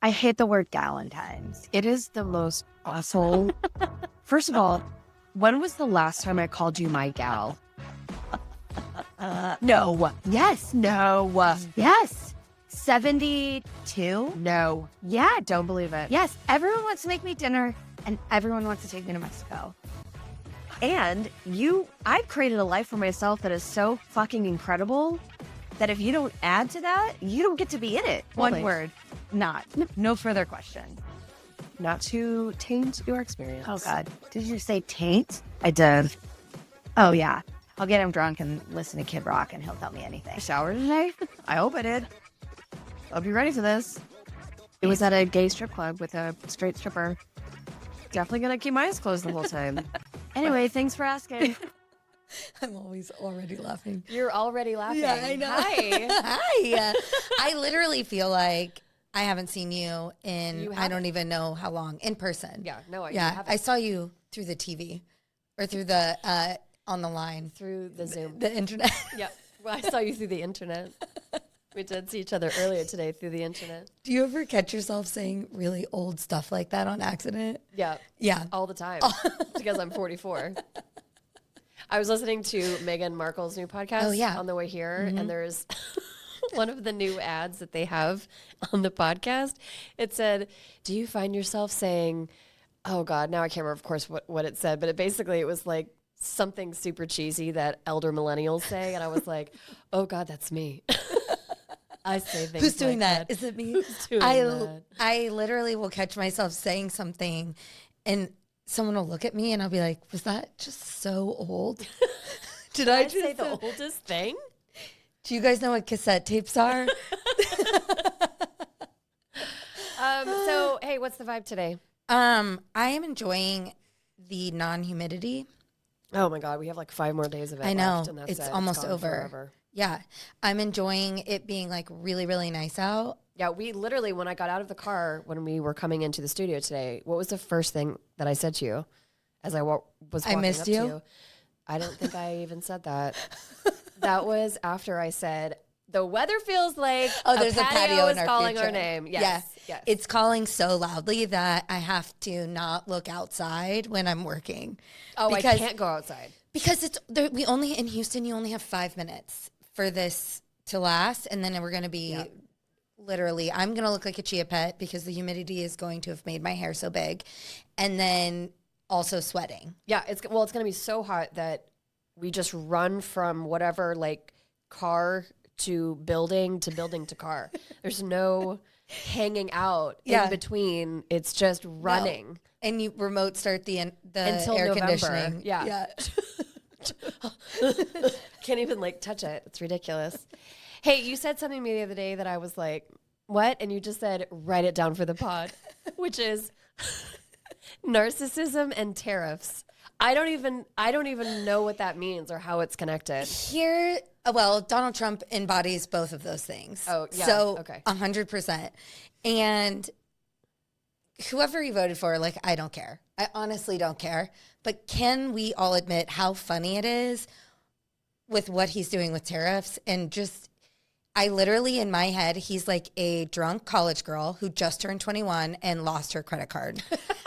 I hate the word Galentine's. It is the most awful. First of all, when was the last time I called you my gal? No. Yes. No. Yes. 72? No. Yeah. Don't believe it. Yes. Everyone wants to make me dinner and everyone wants to take me to Mexico. And I've created a life for myself that is so fucking incredible that if you don't add to that, you don't get to be in it. One word. Not. No further question. Not to taint your experience. Oh, God. Did you say taint? I did. Oh, yeah. I'll get him drunk and listen to Kid Rock and he'll tell me anything. Shower today? I hope I did. I'll be ready for this. It was at a gay strip club with a straight stripper. Definitely going to keep my eyes closed the whole time. Anyway, thanks for asking. I'm always already laughing. You're already laughing. Yeah, I know. Hi. Hi. I literally feel like I haven't seen you in, I don't even know how long, in person. Yeah, no, Yeah, I saw you through the TV or through the, on the line. through the Zoom. The internet. Yeah. Well, I saw you through the internet. We did see each other earlier today through the internet. Do you ever catch yourself saying really old stuff like that on accident? Yeah. Yeah. All the time. Because I'm 44. I was listening to Meghan Markle's new podcast on the way here, and there's one of the new ads that they have on the podcast. It said, do you find yourself saying, oh God, now I can't remember, of course, what it said, but it was like something super cheesy that elder millennials say. And I was like, oh God, that's me. I say things Who's doing like that? Is it me? Who's doing that? I literally will catch myself saying something and someone will look at me and I'll be like, was that just so old? Did I just say the oldest thing? Do you guys know what cassette tapes are? So, hey, what's the vibe today? I am enjoying the non-humidity. Oh my God, we have like 5 more days of it. I know. Left, and that's It's it. almost gone over. Forever. Yeah. I'm enjoying it being like really, really nice out. Yeah, we literally, when I got out of the car, when we were coming into the studio today, what was the first thing that I said to you as I was walking I missed up you? to you? I don't think I even said that. That was after I said, the weather feels like There's a patio is in our calling future. our name. Yes, Yeah. yes. It's calling so loudly that I have to not look outside when I'm working. Oh, I can't go outside. Because it's there, we only in Houston, you only have 5 minutes for this to last, and then we're going to be literally. I'm going to look like a chia pet because the humidity is going to have made my hair so big, and then also sweating. Yeah, it's going to be so hot that we just run from whatever like car to building to car. There's no hanging out in between. It's just running. No. And you remote start the until air November. conditioning. Yeah. Can't even like touch it. It's ridiculous. Hey, you said something to me the other day that I was like, what? And you just said, write it down for the pod, which is narcissism and tariffs. I don't even know what that means or how it's connected. Well, Donald Trump embodies both of those things. Oh, yeah. So, okay. 100%. And whoever he voted for, like, I don't care. I honestly don't care. But can we all admit how funny it is with what he's doing with tariffs? And just, I literally, in my head, he's like a drunk college girl who just turned 21 and lost her credit card.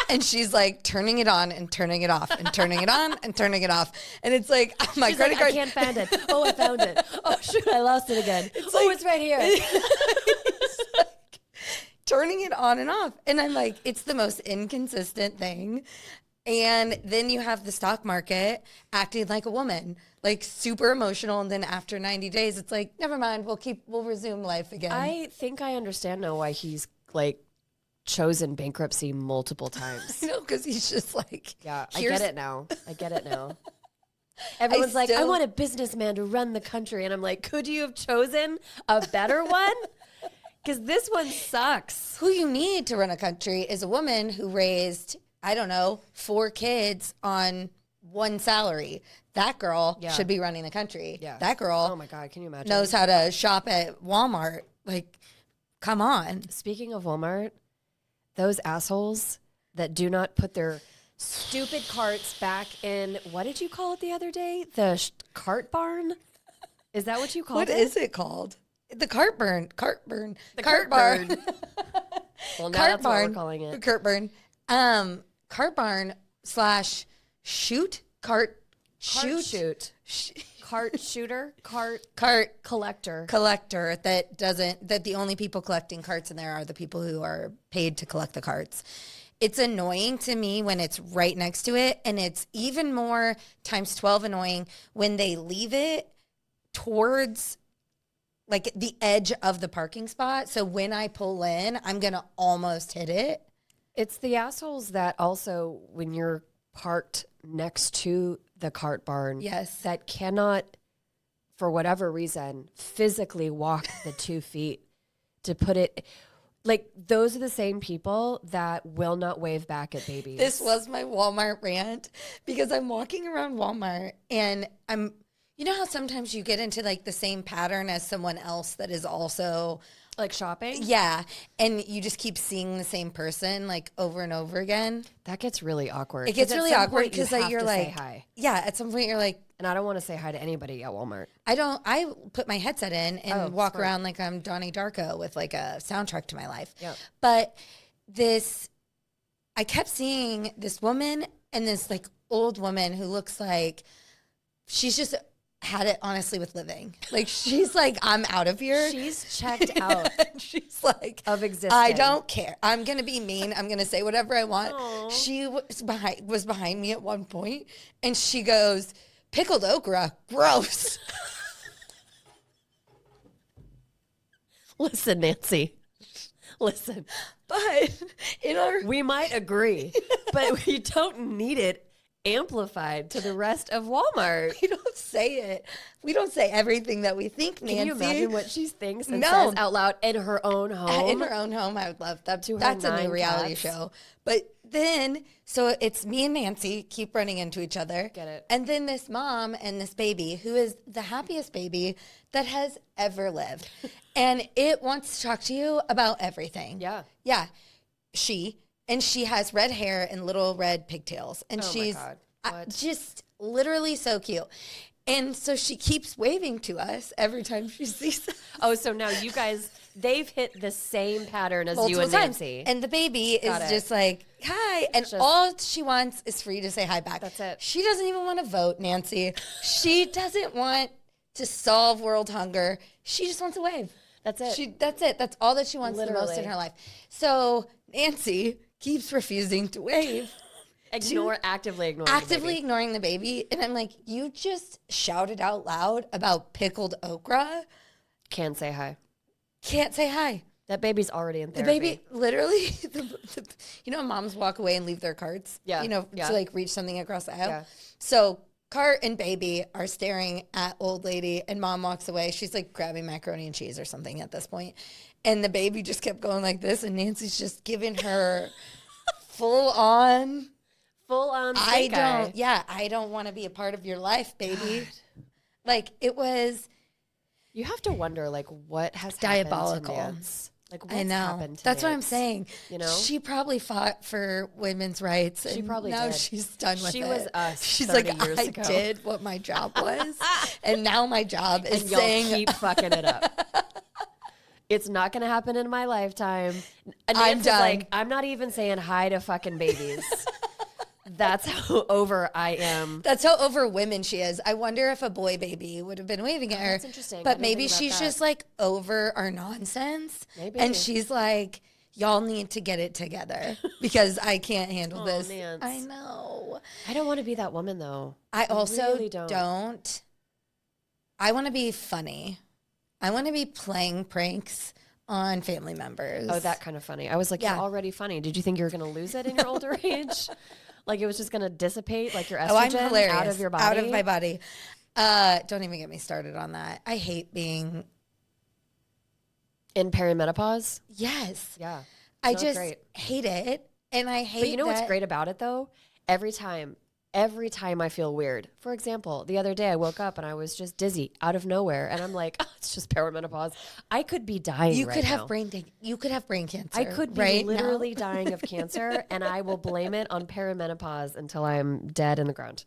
And she's like turning it on and turning it off and turning it on and turning it off. And it's like, my She's credit like, card. I can't find it. Oh, I found it. Oh, shoot, I lost it again. It's right here. It's like turning it on and off. And I'm like, it's the most inconsistent thing. And then you have the stock market acting like a woman, like super emotional. And then after 90 days, it's like, never mind, we'll resume life again. I think I understand now why he's like chosen bankruptcy multiple times. I know, because he's just like, yeah, I get it now. Everyone's like, I want a businessman to run the country. And I'm like, could you have chosen a better one? Because this one sucks. Who you need to run a country is a woman who raised, I don't know, 4 kids on one salary. That girl should be running the country. Yeah. That girl, oh my God, can you imagine? knows how to shop at Walmart. Like, come on. Speaking of Walmart, those assholes that do not put their stupid carts back in, what did you call it the other day? The cart barn? Is that what you called it? What is it called? The cart burn. The cart barn. Well, now Cart that's what barn. we're calling it. Cart barn. Cart barn / shoot. Cart shoot. Cart shooter. Cart Collector. collector that the only people collecting carts in there are the people who are paid to collect the carts. It's annoying to me when it's right next to it, and it's even more times 12 annoying when they leave it towards like the edge of the parking spot. So when I pull in, I'm going to almost hit it. It's the assholes that also, when you're parked next to the cart barn, Yes. that cannot, for whatever reason, physically walk the 2 feet to put it. Like, those are the same people that will not wave back at babies. This was my Walmart rant because I'm walking around Walmart and you know how sometimes you get into like the same pattern as someone else that is also like shopping? Yeah. And you just keep seeing the same person like over and over again. That gets really awkward. It gets really awkward because like, you're like, say hi. Yeah, at some point you're like, and I don't want to say hi to anybody at Walmart. I put my headset in and walk smart. around like I'm Donnie Darko with like a soundtrack to my life. Yep. But I kept seeing this woman and this like old woman who looks like she's just had it honestly with living. Like she's like, I'm out of here. She's checked out. She's like, of existing. I don't care. I'm going to be mean. I'm going to say whatever I want. Aww. She was behind me at one point and she goes, pickled okra, gross. Listen, Nancy. Listen. But we might agree, but we don't need it amplified to the rest of Walmart. We don't say it. We don't say everything that we think, Nancy. Can you imagine what she thinks and says out loud in her own home? In her own home, I would love that. To her That's a 9 new reality cats. show. But then, so it's me and Nancy keep running into each other. Get it. And then this mom and this baby, who is the happiest baby that has ever lived. And it wants to talk to you about everything. Yeah. Yeah. And she has red hair and little red pigtails. And Oh my she's God. What? just literally so cute. And so she keeps waving to us every time she sees us. Oh, so now you guys, they've hit the same pattern as you Multiple and times. Nancy. And the baby Got is it. just like, hi. And all she wants is for you to say hi back. That's it. She doesn't even want to vote, Nancy. She doesn't want to solve world hunger. She just wants to wave. That's it. That's it. That's all that she wants the most in Literally. her life. So Nancy keeps refusing to wave. Actively ignoring Actively the baby. ignoring the baby. And I'm like, you just shouted out loud about pickled okra. Can't say hi. Can't say hi. That baby's already in The therapy. baby, literally, you know, moms walk away and leave their carts. Yeah, You know, yeah. to like reach something across the aisle. Yeah. So cart and baby are staring at old lady, and mom walks away. She's like grabbing macaroni and cheese or something at this point. And the baby just kept going like this, and Nancy's just giving her full on. I don't want to be a part of your life, baby. God. Like it was. You have to wonder, like, what has diabolical. happened to Nance? Like, what's I know. happened to That's what I'm Nance? saying. You know, she probably fought for women's rights. She and probably now did. she's done with it. She was us. She's 30 like, years I ago. did what my job was, and now my job is and y'all saying keep fucking it up. It's not going to happen in my lifetime. And I'm Nance is done. like, I'm not even saying hi to fucking babies. That's how over I am. That's how over women she is. I wonder if a boy baby would have been waving at her. That's interesting. I But didn't maybe think about she's that. just like over our nonsense. Maybe. And she's like, y'all need to get it together because I can't handle this. Nance. I know. I don't want to be that woman, though. I also really don't. I want to be funny. I want to be playing pranks on family members. Oh, that kind of funny. I was like, Yeah. you're already funny. Did you think you were going to lose it in your older age? Like it was just going to dissipate like your estrogen I'm hilarious. out of your body? Out of my body. Don't even get me started on that. I hate being... In perimenopause? Yes. Yeah. I Not just great. hate it. And I hate But you know what's that- great about it, though? Every time I feel weird. For example, the other day I woke up and I was just dizzy out of nowhere. And I'm like, oh, it's just perimenopause. I could be dying You right could have now. you could have brain cancer. I could be right literally now. dying of cancer, and I will blame it on perimenopause until I'm dead in the ground.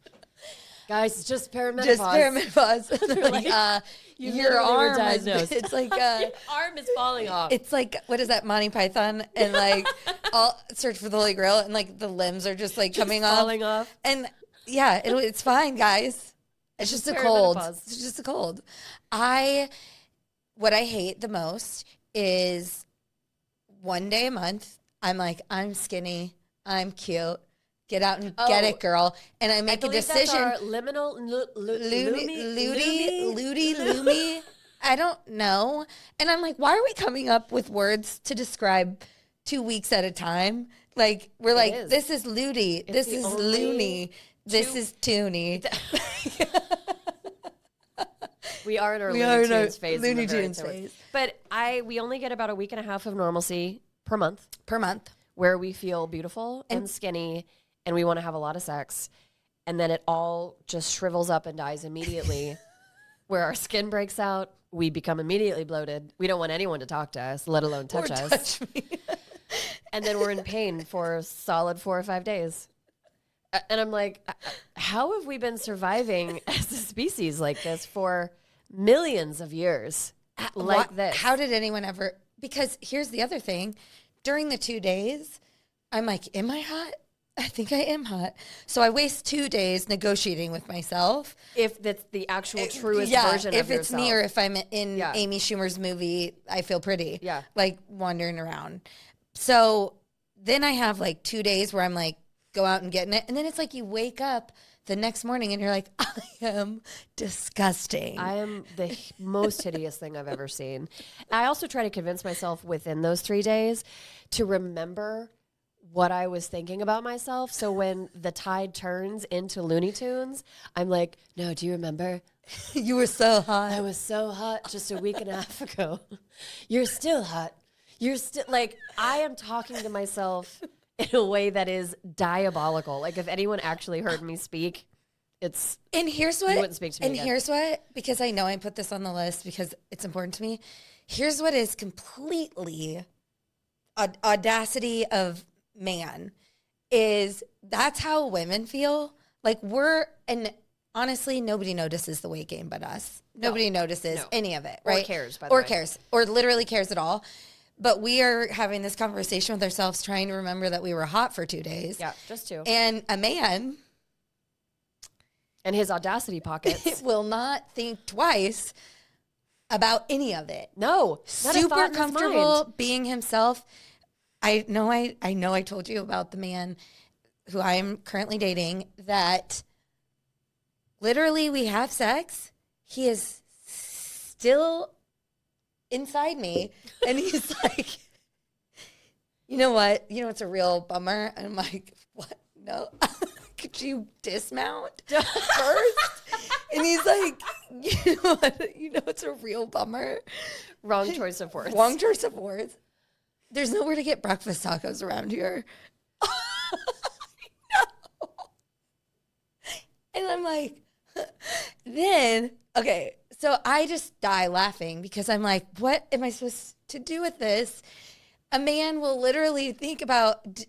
Guys, it's just perimenopause. Just perimenopause. And they're like, your arm is, it's like your arm is falling off. It's like, what is that, Monty Python? And like, I'll search for the Holy Grail, and like the limbs are just like coming falling off. And yeah, it's fine, guys. It's just a cold. It's just a cold. What I hate the most is one day a month, I'm like, I'm skinny, I'm cute. Get out and get it, girl. And I make a decision. That's our liminal, loomy. I don't know. And I'm like, why are we coming up with words to describe 2 weeks at a time? Like, we're like, this is looty. This is loony. This is toony. We are in our Looney Tunes phase. Looney Tunes phase. But we only get about a week and a half of normalcy per month. Where we feel beautiful and skinny. And we want to have a lot of sex. And then it all just shrivels up and dies immediately. Where our skin breaks out. We become immediately bloated. We don't want anyone to talk to us, let alone touch us. And then we're in pain for a solid 4 or 5 days. And I'm like, how have we been surviving as a species like this for millions of years? This? How did anyone ever? Because here's the other thing. During the 2 days, I'm like, am I hot? I think I am hot. So I waste 2 days negotiating with myself. If that's the actual truest version of yourself. If it's me or if I'm in Amy Schumer's movie, I Feel Pretty. Yeah. Like wandering around. So then I have like 2 days where I'm like, go out and get in it. And then it's like you wake up the next morning and you're like, I am disgusting. I am the most hideous thing I've ever seen. I also try to convince myself within those 3 days to remember what I was thinking about myself. So when the tide turns into Looney Tunes, I'm like, no, do you remember? You were so hot. I was so hot just a week and a half ago. You're still hot. You're still like, I am talking to myself in a way that is diabolical. Like if anyone actually heard me speak, it's, and here's what, you wouldn't speak to me and again. Here's what, because I know I put this on the list because it's important to me. Here's what is completely audacity of man is that's how women feel. Like and honestly, nobody notices the weight gain but us. Nobody notices any of it, right? Or cares, by the way. Cares, or literally cares at all. But we are having this conversation with ourselves, trying to remember that we were hot for 2 days. Yeah, just 2. And a man, and his audacity pockets, will not think twice about any of it. No, super comfortable being himself. I know I told you about the man who I am currently dating that literally we have sex. He is still inside me. And he's like, you know what? You know, it's a real bummer. And I'm like, what? No. Could you dismount first? And he's like, you know what? You know, it's a real bummer. Wrong choice of words. Wrong choice of words. There's nowhere to get breakfast tacos around here. No. And I'm like, then, okay, so I just die laughing because I'm like, what am I supposed to do with this? A man will literally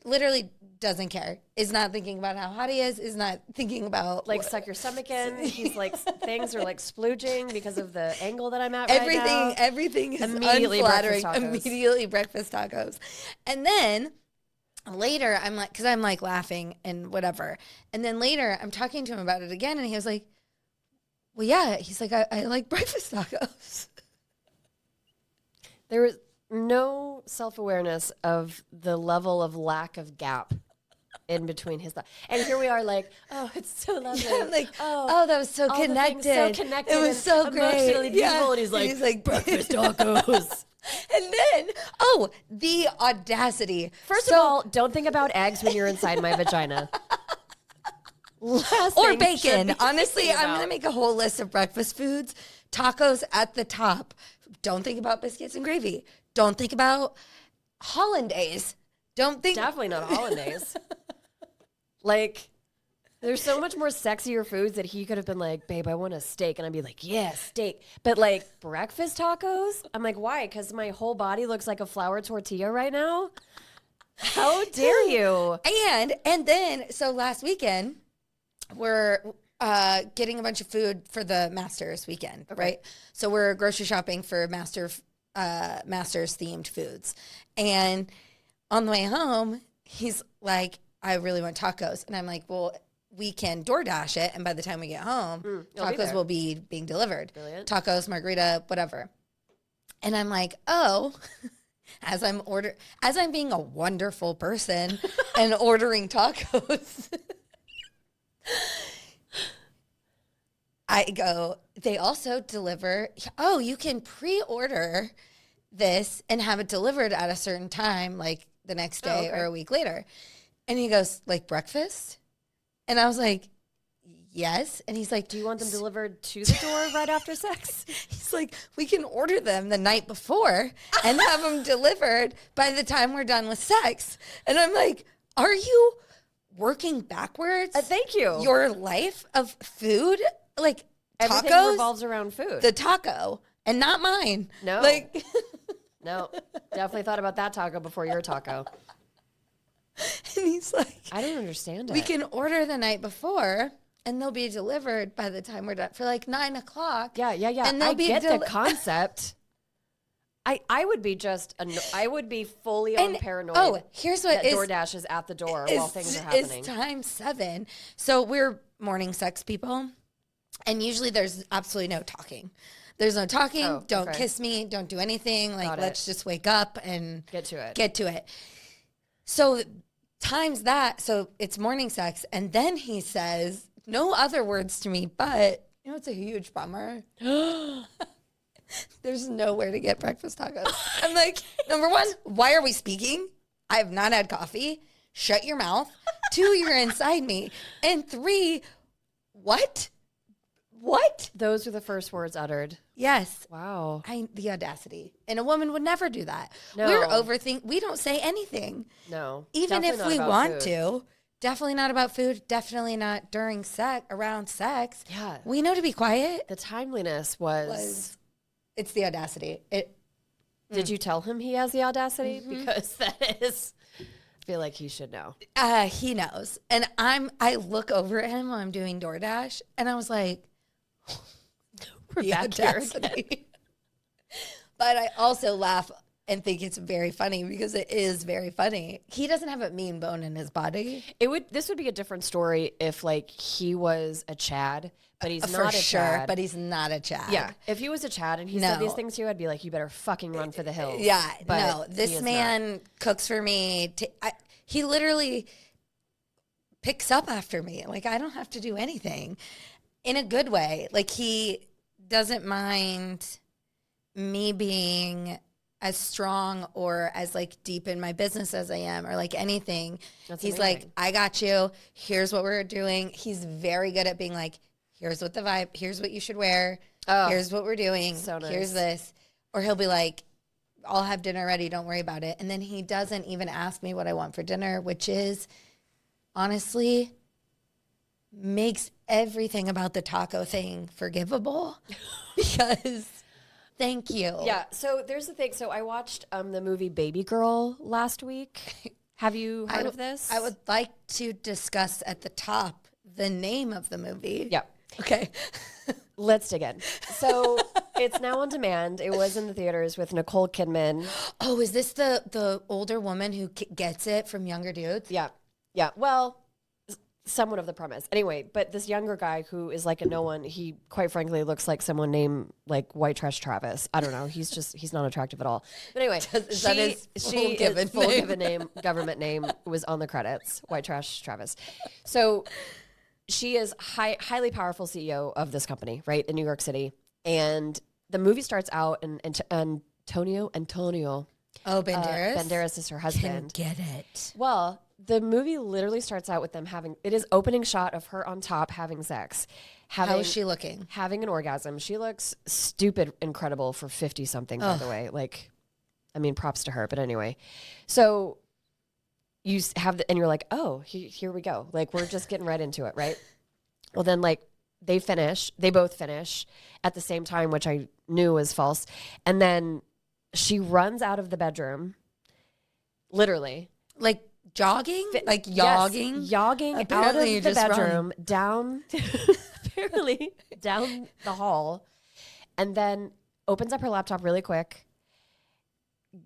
literally doesn't care, is not thinking about how hot he is not thinking about like suck your stomach in. He's like, things are like splooging because of the angle that I'm at everything, right now. Everything is immediately unflattering. breakfast tacos. Immediately breakfast tacos. And then later I'm like, because I'm like laughing and whatever. And then later I'm talking to him about it again and he was like, well, yeah. He's like, I like breakfast tacos. There was no self-awareness of the level of lack of gap in between his thoughts. And here we are like, oh, it's so lovely. Yeah, like, oh, that was so connected. So connected. It was so great. Emotionally beautiful. And he's like, breakfast tacos. And then, the audacity. First of all, don't think about eggs when you're inside my vagina. Or bacon. Honestly, I'm going to make a whole list of breakfast foods. Tacos at the top. Don't think about biscuits and gravy. Don't think about hollandaise. Definitely not hollandaise. Like, there's so much more sexier foods that he could have been like, babe, I want a steak. And I'd be like, yeah, steak. But like breakfast tacos? I'm like, why? Because my whole body looks like a flour tortilla right now? How dare you? And then, so last weekend, getting a bunch of food for the Masters weekend, right? So we're grocery shopping for Masters themed foods. And on the way home, he's like, I really want tacos. And I'm like, well, we can DoorDash it. And by the time we get home, tacos will be being delivered. Brilliant. Tacos, margarita, whatever. And I'm like, oh, as I'm being a wonderful person and ordering tacos, I go, they also deliver. Oh, you can pre-order this and have it delivered at a certain time, like the next day or a week later. And he goes, like breakfast? And I was like, yes. And he's like, do you want them delivered to the door right after sex? He's like, we can order them the night before and have them delivered by the time we're done with sex. And I'm like, are you working backwards? Thank you. Your life of food? Like Everything tacos? revolves around food. The taco and not mine. No. Like, no. Definitely thought about that taco before your taco. and he's like, I don't understand it. we can order the night before and they'll be delivered by the time we're done for like 9 o'clock. Yeah. And I get the concept. I would be I would be fully on paranoid. Oh, here's what that DoorDash is at the door while things are happening. It's time 7. So we're morning sex people. And usually there's absolutely no talking. There's no talking. Don't kiss me. Don't do anything. Like, let's just wake up and get to it. So times that. So it's morning sex. And then he says no other words to me, but you know, it's a huge bummer. There's nowhere to get breakfast tacos. I'm like, number 1, why are we speaking? I have not had coffee. Shut your mouth. 2, you're inside me. And 3, what? What? Those were the first words uttered. Yes. Wow. The audacity. And a woman would never do that. No. We don't say anything. No. Even if we want to. Definitely not about food. Definitely not during around sex. Yeah. We know to be quiet. The timeliness was it's the audacity. Did you tell him he has the audacity? Mm-hmm. Because that is, I feel like he should know. He knows. And I look over at him while I'm doing DoorDash and I was like, we're back here again. But I also laugh and think it's very funny because it is very funny. He doesn't have a mean bone in his body. This would be a different story if like he was a Chad, but he's not a Chad. But he's not a Chad. Yeah. If he was a Chad and he said these things to you, I'd be like, you better fucking run for the hills. Yeah. But no, this man cooks for me. He literally picks up after me. Like, I don't have to do anything in a good way. Like, he doesn't mind me being as strong or as like deep in my business as I am or like anything. He's amazing. Like, I got you. Here's what we're doing. He's very good at being like, here's what the vibe, here's what you should wear. Oh, here's what we're doing. So nice. Here's this. Or he'll be like, I'll have dinner ready. Don't worry about it. And then he doesn't even ask me what I want for dinner, which is honestly makes everything about the taco thing forgivable because thank you. Yeah. So there's the thing. So I watched the movie Baby Girl last week. Have you heard of this? I would like to discuss at the top the name of the movie. Yeah. Okay. Let's dig in. So it's now on demand. It was in the theaters with Nicole Kidman. Oh, is this the older woman who gets it from younger dudes? Yeah. Yeah. Well, somewhat of the premise. Anyway, but this younger guy who is like a no one, he quite frankly looks like someone named like White Trash Travis. I don't know. He's not attractive at all. But anyway, full given name, government name was on the credits. White Trash Travis. So she is highly powerful CEO of this company, right, in New York City. And the movie starts out and Antonio. Oh, Banderas? Banderas is her husband. Can get it. Well, the movie literally starts out with them it is opening shot of her on top having sex. How is she looking? Having an orgasm. She looks stupid incredible for 50 something, by the way. Like, I mean, props to her. But anyway, so you have and you're like, oh, here we go. Like, we're just getting right into it, right? Well, then like they both finish at the same time, which I knew was false. And then she runs out of the bedroom, literally. Like jogging, like yogging, yes, yogging Apparently out of the just bedroom, down, apparently down the hall, and then opens up her laptop really quick,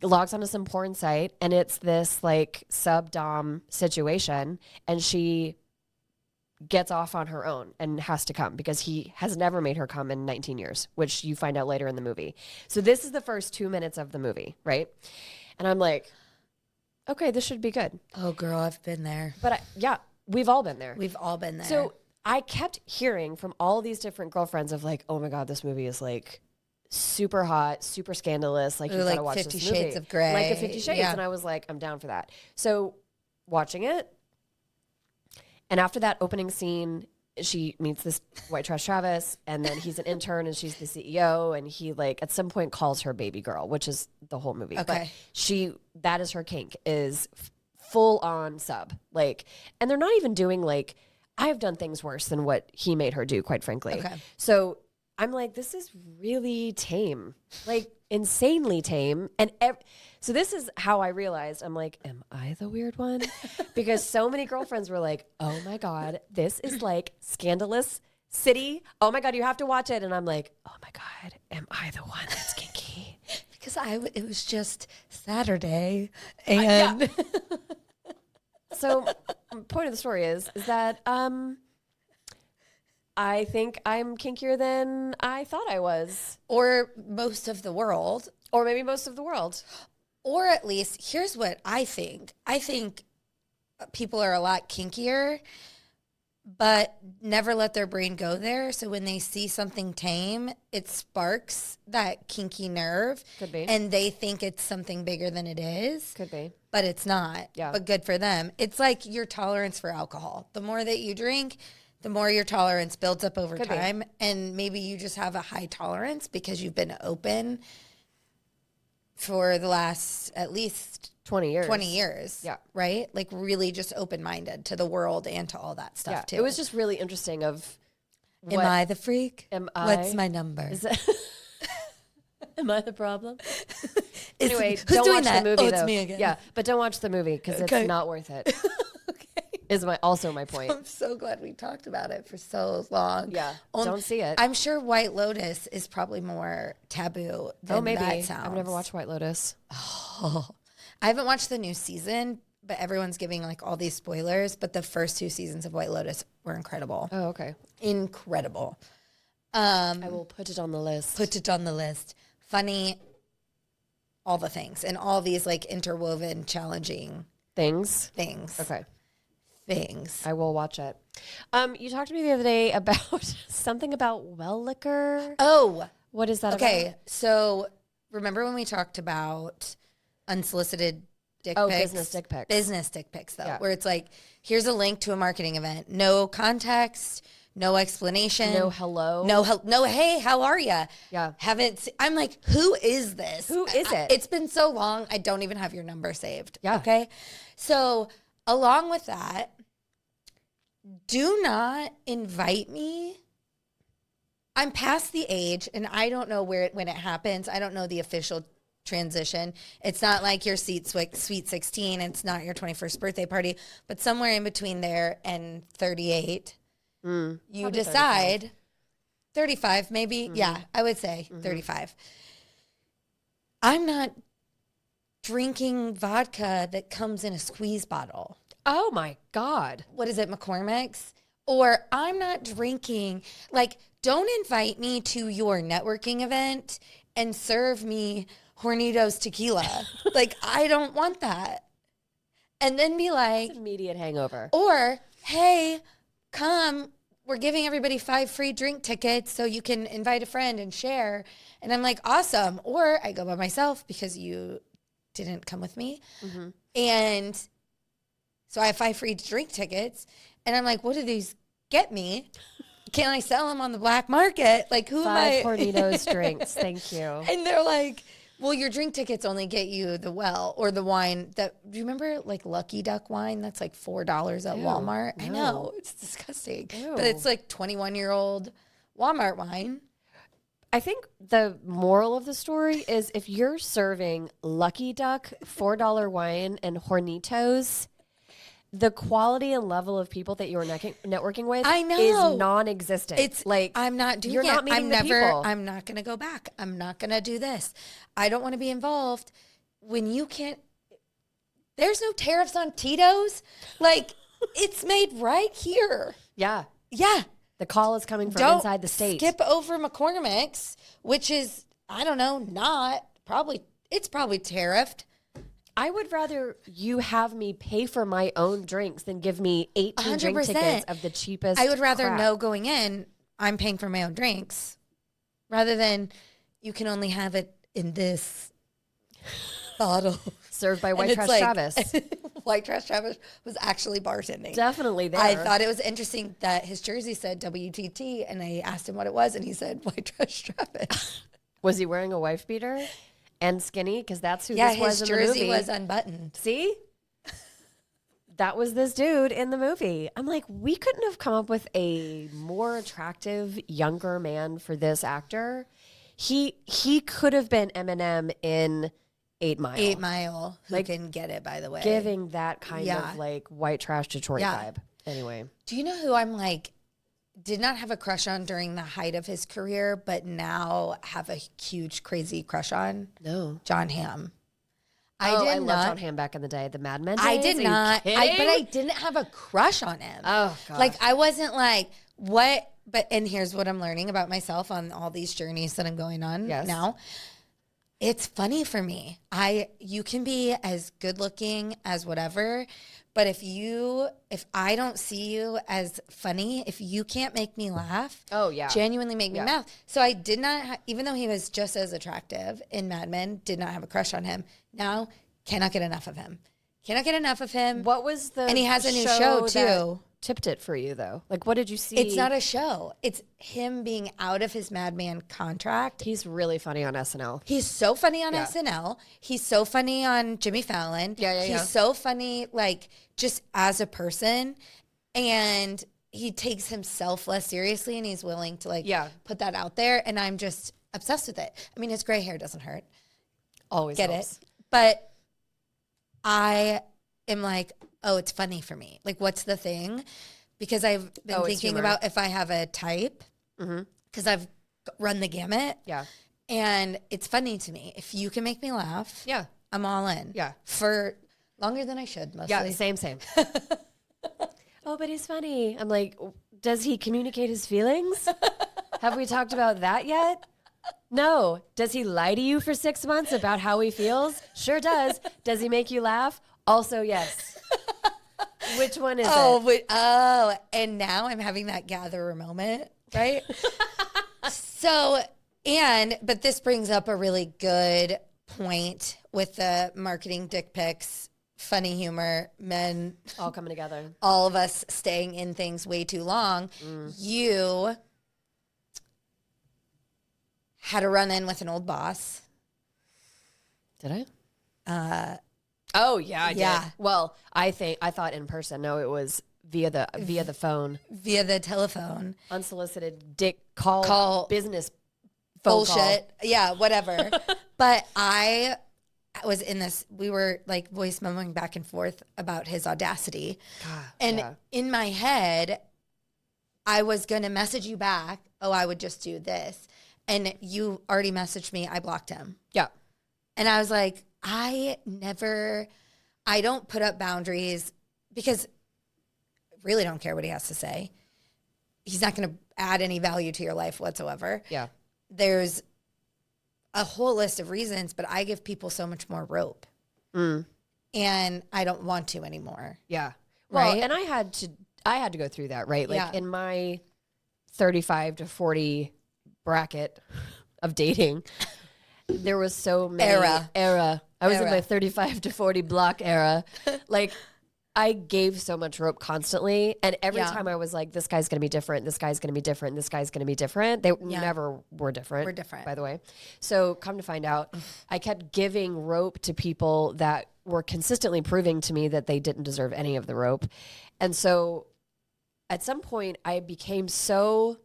logs onto some porn site, and it's this like sub-dom situation, and she gets off on her own and has to come because he has never made her come in 19 years, which you find out later in the movie. So this is the first 2 minutes of the movie, right? And I'm like, okay, this should be good. Oh, girl, I've been there. But yeah, we've all been there. We've all been there. So I kept hearing from all these different girlfriends of like, oh my God, this movie is like super hot, super scandalous. Like, you gotta watch 50 this movie. Shades of Grey. Like a 50 Shades. Yeah. And I was like, I'm down for that. So watching it. And after that opening scene, she meets this white trash Travis, and then he's an intern and she's the CEO, and he like at some point calls her baby girl, which is the whole movie. Okay. But that is her kink, is full on sub. Like, and they're not even doing like, I have done things worse than what he made her do, quite frankly. Okay. So I'm like, this is really tame, like insanely tame. And so this is how I realized, I'm like, am I the weird one? Because so many girlfriends were like, oh my God, this is like scandalous city. Oh my God, you have to watch it. And I'm like, oh my God, am I the one that's kinky? Because it was just Saturday. And So point of the story is that I think I'm kinkier than I thought I was. or most of the world. Or maybe most of the world. Or at least, here's what I think. I think people are a lot kinkier, but never let their brain go there. So when they see something tame, it sparks that kinky nerve. Could be. And they think it's something bigger than it is. Could be. But it's not. Yeah. But good for them. It's like your tolerance for alcohol. The more that you drink, the more your tolerance builds up over time. And maybe you just have a high tolerance because you've been open for the last at least 20 years. 20 years. Yeah. Right? Like really just open-minded to the world and to all that stuff too. It was just really interesting of Am I the freak? Am What's I- my number? Is that, am I the problem? Is- Anyway, who's don't doing watch that? the movie Oh, it's though. me again. Yeah, but don't watch the movie because Okay. it's not worth it. Okay. Is also my point. I'm so glad we talked about it for so long. Yeah, don't see it. I'm sure White Lotus is probably more taboo than maybe. that sounds. I've never watched White Lotus. Oh, I haven't watched the new season, but everyone's giving like all these spoilers. But the first 2 seasons of White Lotus were incredible. Oh, okay. Incredible. I will put it on the list. Put it on the list. Funny, all the things, and all these like interwoven, challenging things. Okay. Things. I will watch it. You talked to me the other day about something about well liquor. Oh, What is that okay. about? So remember when we talked about unsolicited dick Oh, pics? business dick pics. Business dick pics, though, Yeah. where it's like, here's a link to a marketing event. No context, no explanation. No hello. No, hey, how are ya? Yeah. I'm like, who is this? Who is it? It's been so long, I don't even have your number saved. Yeah. Okay? So along with that, do not invite me. I'm past the age, and I don't know when it happens. I don't know the official transition. It's not like your sweet 16. It's not your 21st birthday party, but somewhere in between there and 38, you Probably decide 35 maybe. Yeah, I would say 35. I'm not drinking vodka that comes in a squeeze bottle. Oh my God. What is it, McCormick's? Or I'm not drinking, like, don't invite me to your networking event and serve me Hornitos tequila. Like, I don't want that. And then be like, Immediate hangover. or, hey, come, we're giving everybody 5 free drink tickets so you can invite a friend and share. And I'm like, awesome. Or I go by myself because you didn't come with me. And so I have 5 free drink tickets. And I'm like, what do these get me? Can I sell them on the black market? Like, who 5 am I? Hornitos drinks. Thank you. And they're like, well, your drink tickets only get you the well or the wine that, do you remember like Lucky Duck wine? That's like $4 at Walmart. I know, it's disgusting. But it's like 21-year-old Walmart wine. I think the moral of the story is if you're serving Lucky Duck, $4 wine, and Hornitos, the quality and level of people that you're networking with I know. is non-existent. It's like I'm not doing you're it. not meeting the people. I'm not going to go back. I'm not going to do this. I don't want to be involved when you can't. There's no tariffs on Tito's. Like it's made right here. Yeah. Yeah. The call is coming from Don't inside the state. Skip over McCormick's, which is I don't know, it's probably tariffed. I would rather you have me pay for my own drinks than give me 18 drink 100%. tickets of the cheapest. I would rather crap. know going in, I'm paying for my own drinks rather than you can only have it in this bottle. Served by And White it's Trash like- Travis. White Trash Travis was actually bartending. Definitely there. I thought it was interesting that his jersey said WTT, and I asked him what it was, and he said White Trash Travis. Was he wearing a wife beater and skinny? Because that's who Yeah, this was his in the movie. jersey was unbuttoned. See? That was this dude in the movie. I'm like, we couldn't have come up with a more attractive, younger man for this actor. He could have been Eminem in 8 Mile. 8 Mile, who Like, can get it, by the way. Giving that kind Yeah. of like white trash Detroit Yeah. vibe. Anyway. Do you know who I'm like, did not have a crush on during the height of his career, but now have a huge, crazy crush on? No. John Hamm. I did loved not. John Hamm back in the day. The Mad Men days. I did Are you not. But I kidding? didn't have a crush on him. Oh, God. Like, I wasn't like, what? But, and here's what I'm learning about myself on all these journeys that I'm going on Yes. now. It's funny for me. You can be as good looking as whatever, but if I don't see you as funny, if you can't make me laugh, genuinely make me laugh. So I did not, even though he was just as attractive in Mad Men, did not have a crush on him. Now, cannot get enough of him. Cannot get enough of him. What was the And he has a new show that too. tipped it for you though? Like, what did you see? It's not a show. It's him being out of his Madman contract. He's really funny on SNL. He's so funny on Yeah. SNL. He's so funny on Jimmy Fallon. He's so funny, like, just as a person. And he takes himself less seriously and he's willing to, like, put that out there. And I'm just obsessed with it. I mean, his gray hair doesn't hurt. Always Get helps. it? But I am like, oh, it's funny for me. Like, what's the thing? Because I've been it's thinking humor. about if I have a type, because I've run the gamut. Yeah. And it's funny to me. If you can make me laugh, Yeah. I'm all in. Yeah. For longer than I should, mostly. Yeah. Same. Oh, but he's funny. I'm like, does he communicate his feelings? Have we talked about that yet? No. Does he lie to you for 6 months about how he feels? Sure does. Does he make you laugh? Also, yes. Which one is it? And now I'm having that gatherer moment, right? But this brings up a really good point with the marketing dick pics, funny humor, men, All coming together. all of us staying in things way too long. You had a run-in with an old boss. Did I? Oh yeah, I yeah. did. Well, I thought in person. No, it was via the phone. Via the telephone. Unsolicited dick call business phone Bullshit. call. Yeah, whatever. But I was in this, we were like voice memoing back and forth about his audacity. And in my head, I was going to message you back, oh, I would just do this. And you already messaged me, I blocked him. Yeah. And I was like, I don't put up boundaries because I really don't care what he has to say. He's not going to add any value to your life whatsoever. Yeah. There's a whole list of reasons, but I give people so much more rope. And I don't want to anymore. Yeah. Well, Right? and I had to go through that, right? Like Yeah. in my 35 to 40 bracket of dating, there was so many era. I was in my 35 to 40 block era. Like I gave so much rope constantly. And every time I was like, this guy's going to be different. This guy's going to be different. This guy's going to be different. They never were different. We're different. By the way. So come to find out, I kept giving rope to people that were consistently proving to me that they didn't deserve any of the rope. And so at some point I became so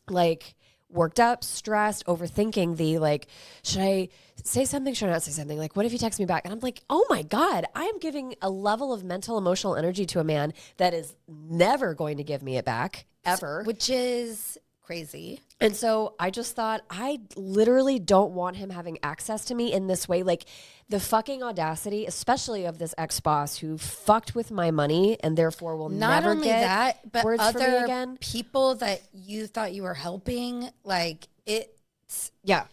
like worked up, stressed, overthinking the like, should I say something? Should I not say something? Like, what if he texts me back? And I'm like, oh my God, I am giving a level of mental, emotional energy to a man that is never going to give me it back, ever. Which is crazy. And so I just thought, I literally don't want him having access to me in this way. Like the fucking audacity, especially of this ex-boss who fucked with my money and therefore will Not never only get that, but words from me other again. people that you thought you were helping, like it's Yeah.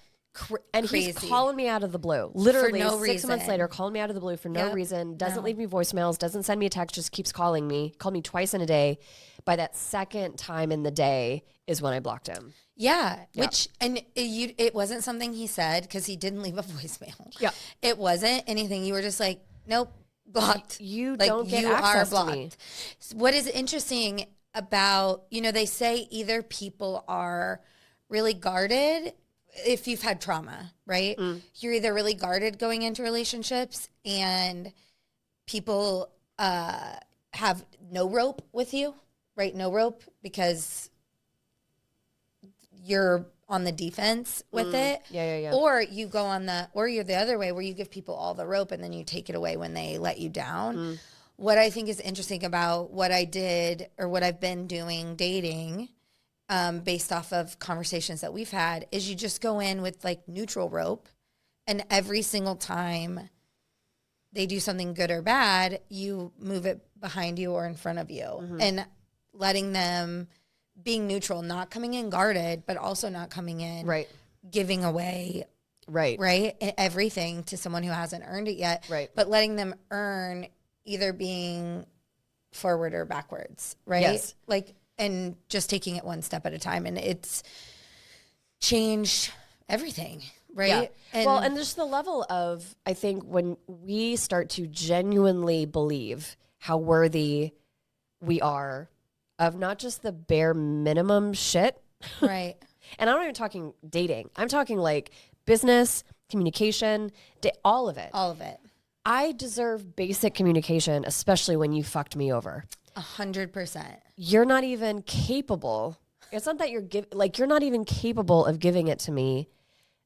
And crazy. he's calling me out of the blue. Literally no 6 months reason. later, calling me out of the blue for no reason. Doesn't leave me voicemails, doesn't send me a text, just keeps calling me. Called me twice in a day. By that second time in the day is when I blocked him. Yeah, which it wasn't something he said because he didn't leave a voicemail. Yeah, it wasn't anything. You were just like, nope, blocked. You don't get access to me. What is interesting about, they say either people are really guarded if you've had trauma, right? You're either really guarded going into relationships and people have no rope with you, right? No rope because you're on the defense with it. Yeah. Or you go or you're the other way where you give people all the rope and then you take it away when they let you down. What I think is interesting about what I did or what I've been doing dating, based off of conversations that we've had, is you just go in with like neutral rope, and every single time they do something good or bad, you move it behind you or in front of you, and letting them, being neutral, not coming in guarded, but also not coming in giving away everything to someone who hasn't earned it yet, but letting them earn either being forward or backwards, right? Like, and just taking it one step at a time, and it's changed everything, right? Yeah. And just the level of, I think when we start to genuinely believe how worthy we are of not just the bare minimum shit. Right. And I'm not even talking dating. I'm talking like business, communication, all of it. All of it. I deserve basic communication, especially when you fucked me over. 100%. You're not even capable. It's not that you're not even capable of giving it to me.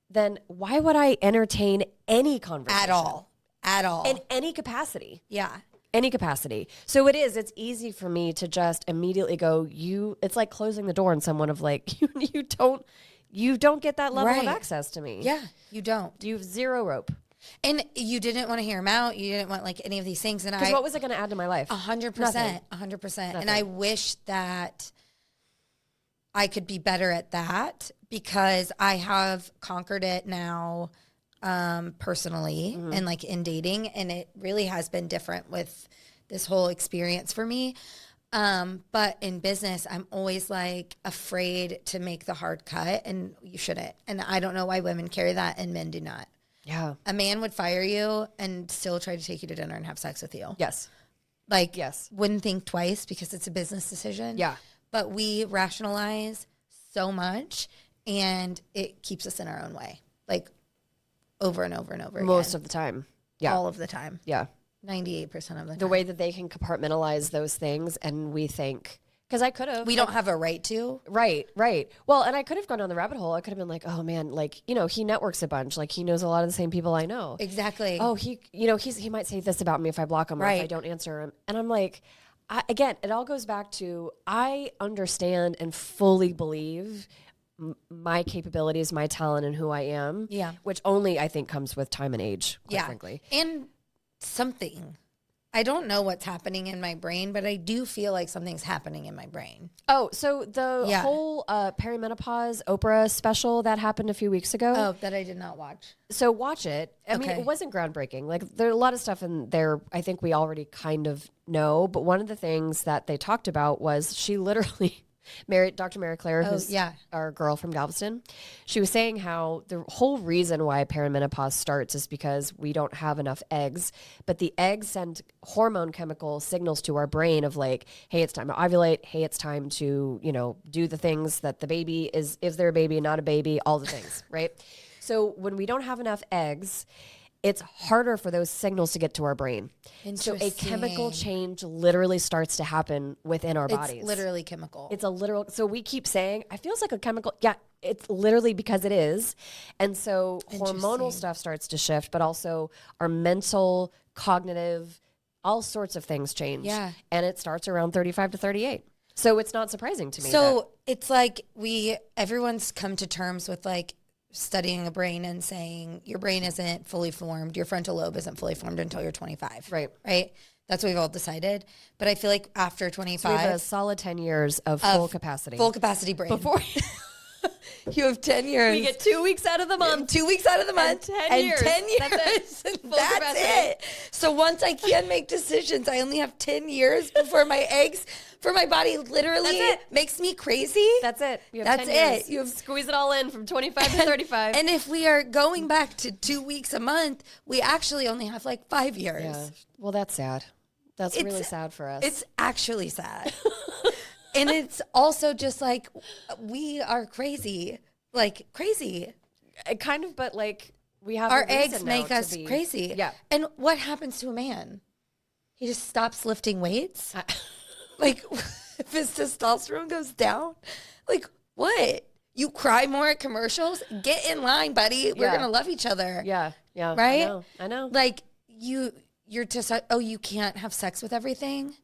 Then why would I entertain any conversation? At all. In any capacity. Yeah. Any capacity. So it's easy for me to just immediately go, it's like closing the door on someone of like, you don't get that level of access to me. Yeah, you don't. You have zero rope. And you didn't want to hear him out. You didn't want like any of these things. And what was it going to add to my life? 100%. 100%. And I wish that I could be better at that because I have conquered it now, personally and like in dating. And it really has been different with this whole experience for me. But in business, I'm always like afraid to make the hard cut, and you shouldn't. And I don't know why women carry that and men do not. Yeah. A man would fire you and still try to take you to dinner and have sex with you. Yes. Like, yes. Wouldn't think twice because it's a business decision. Yeah. But we rationalize so much, and it keeps us in our own way. Like, over and over and over again. Most of the time. Yeah. All of the time. Yeah. 98% of the time. The way that they can compartmentalize those things, and we think, because I could have. We don't have a right to. Right. Well, and I could have gone down the rabbit hole. I could have been like, oh man, like, he networks a bunch. Like, he knows a lot of the same people I know. Exactly. Oh, he might say this about me if I block him or if I don't answer him. And I'm like, again, it all goes back to, I understand and fully believe my capabilities, my talent, and who I am. Yeah. Which only, I think, comes with time and age, quite frankly. And something. I don't know what's happening in my brain, but I do feel like something's happening in my brain. Oh, so the whole perimenopause Oprah special that happened a few weeks ago. Oh, that I did not watch. So watch it. I mean, it wasn't groundbreaking. Like, there are a lot of stuff in there I think we already kind of know. But one of the things that they talked about was she literally Dr. Mary Claire, who's our girl from Galveston, she was saying how the whole reason why perimenopause starts is because we don't have enough eggs, but the eggs send hormone chemical signals to our brain of like, hey, it's time to ovulate. Hey, it's time to, do the things that the baby is there a baby, not a baby, all the things, right? So when we don't have enough eggs, it's harder for those signals to get to our brain. So a chemical change literally starts to happen within our bodies. It's literally chemical. It's a literal. So we keep saying, I feels like a chemical. Yeah, it's literally because it is. And so hormonal stuff starts to shift, but also our mental, cognitive, all sorts of things change. Yeah. And it starts around 35 to 38. So it's not surprising to me. So it's like everyone's come to terms with like studying a brain and saying your brain isn't fully formed, your frontal lobe isn't fully formed until you're 25. Right. Right? That's what we've all decided. But I feel like after 25, so we have a solid 10 years of full capacity. Full capacity brain. Before you have 10 years. we get 2 weeks out of the month. 2 weeks out of the month. And 10 years. 10 years. That's it. That's it. So once I can make decisions, I only have 10 years before my eggs, for my body literally makes me crazy. That's it. You have That's 10 years. it. You have squeeze it all in from 25 to 35. And if we are going back to 2 weeks a month, we actually only have like 5 years. Yeah. Well, that's sad. That's really sad for us. It's actually sad. And it's also just like we are crazy. Like crazy. Kind of, but like we have our a reason eggs now make to us be, crazy. Yeah. And what happens to a man? He just stops lifting weights? Like if his testosterone goes down? Like what? You cry more at commercials? Get in line, buddy. We're going to love each other. Yeah. Yeah. Right? I know. Like you're just, you can't have sex with everything?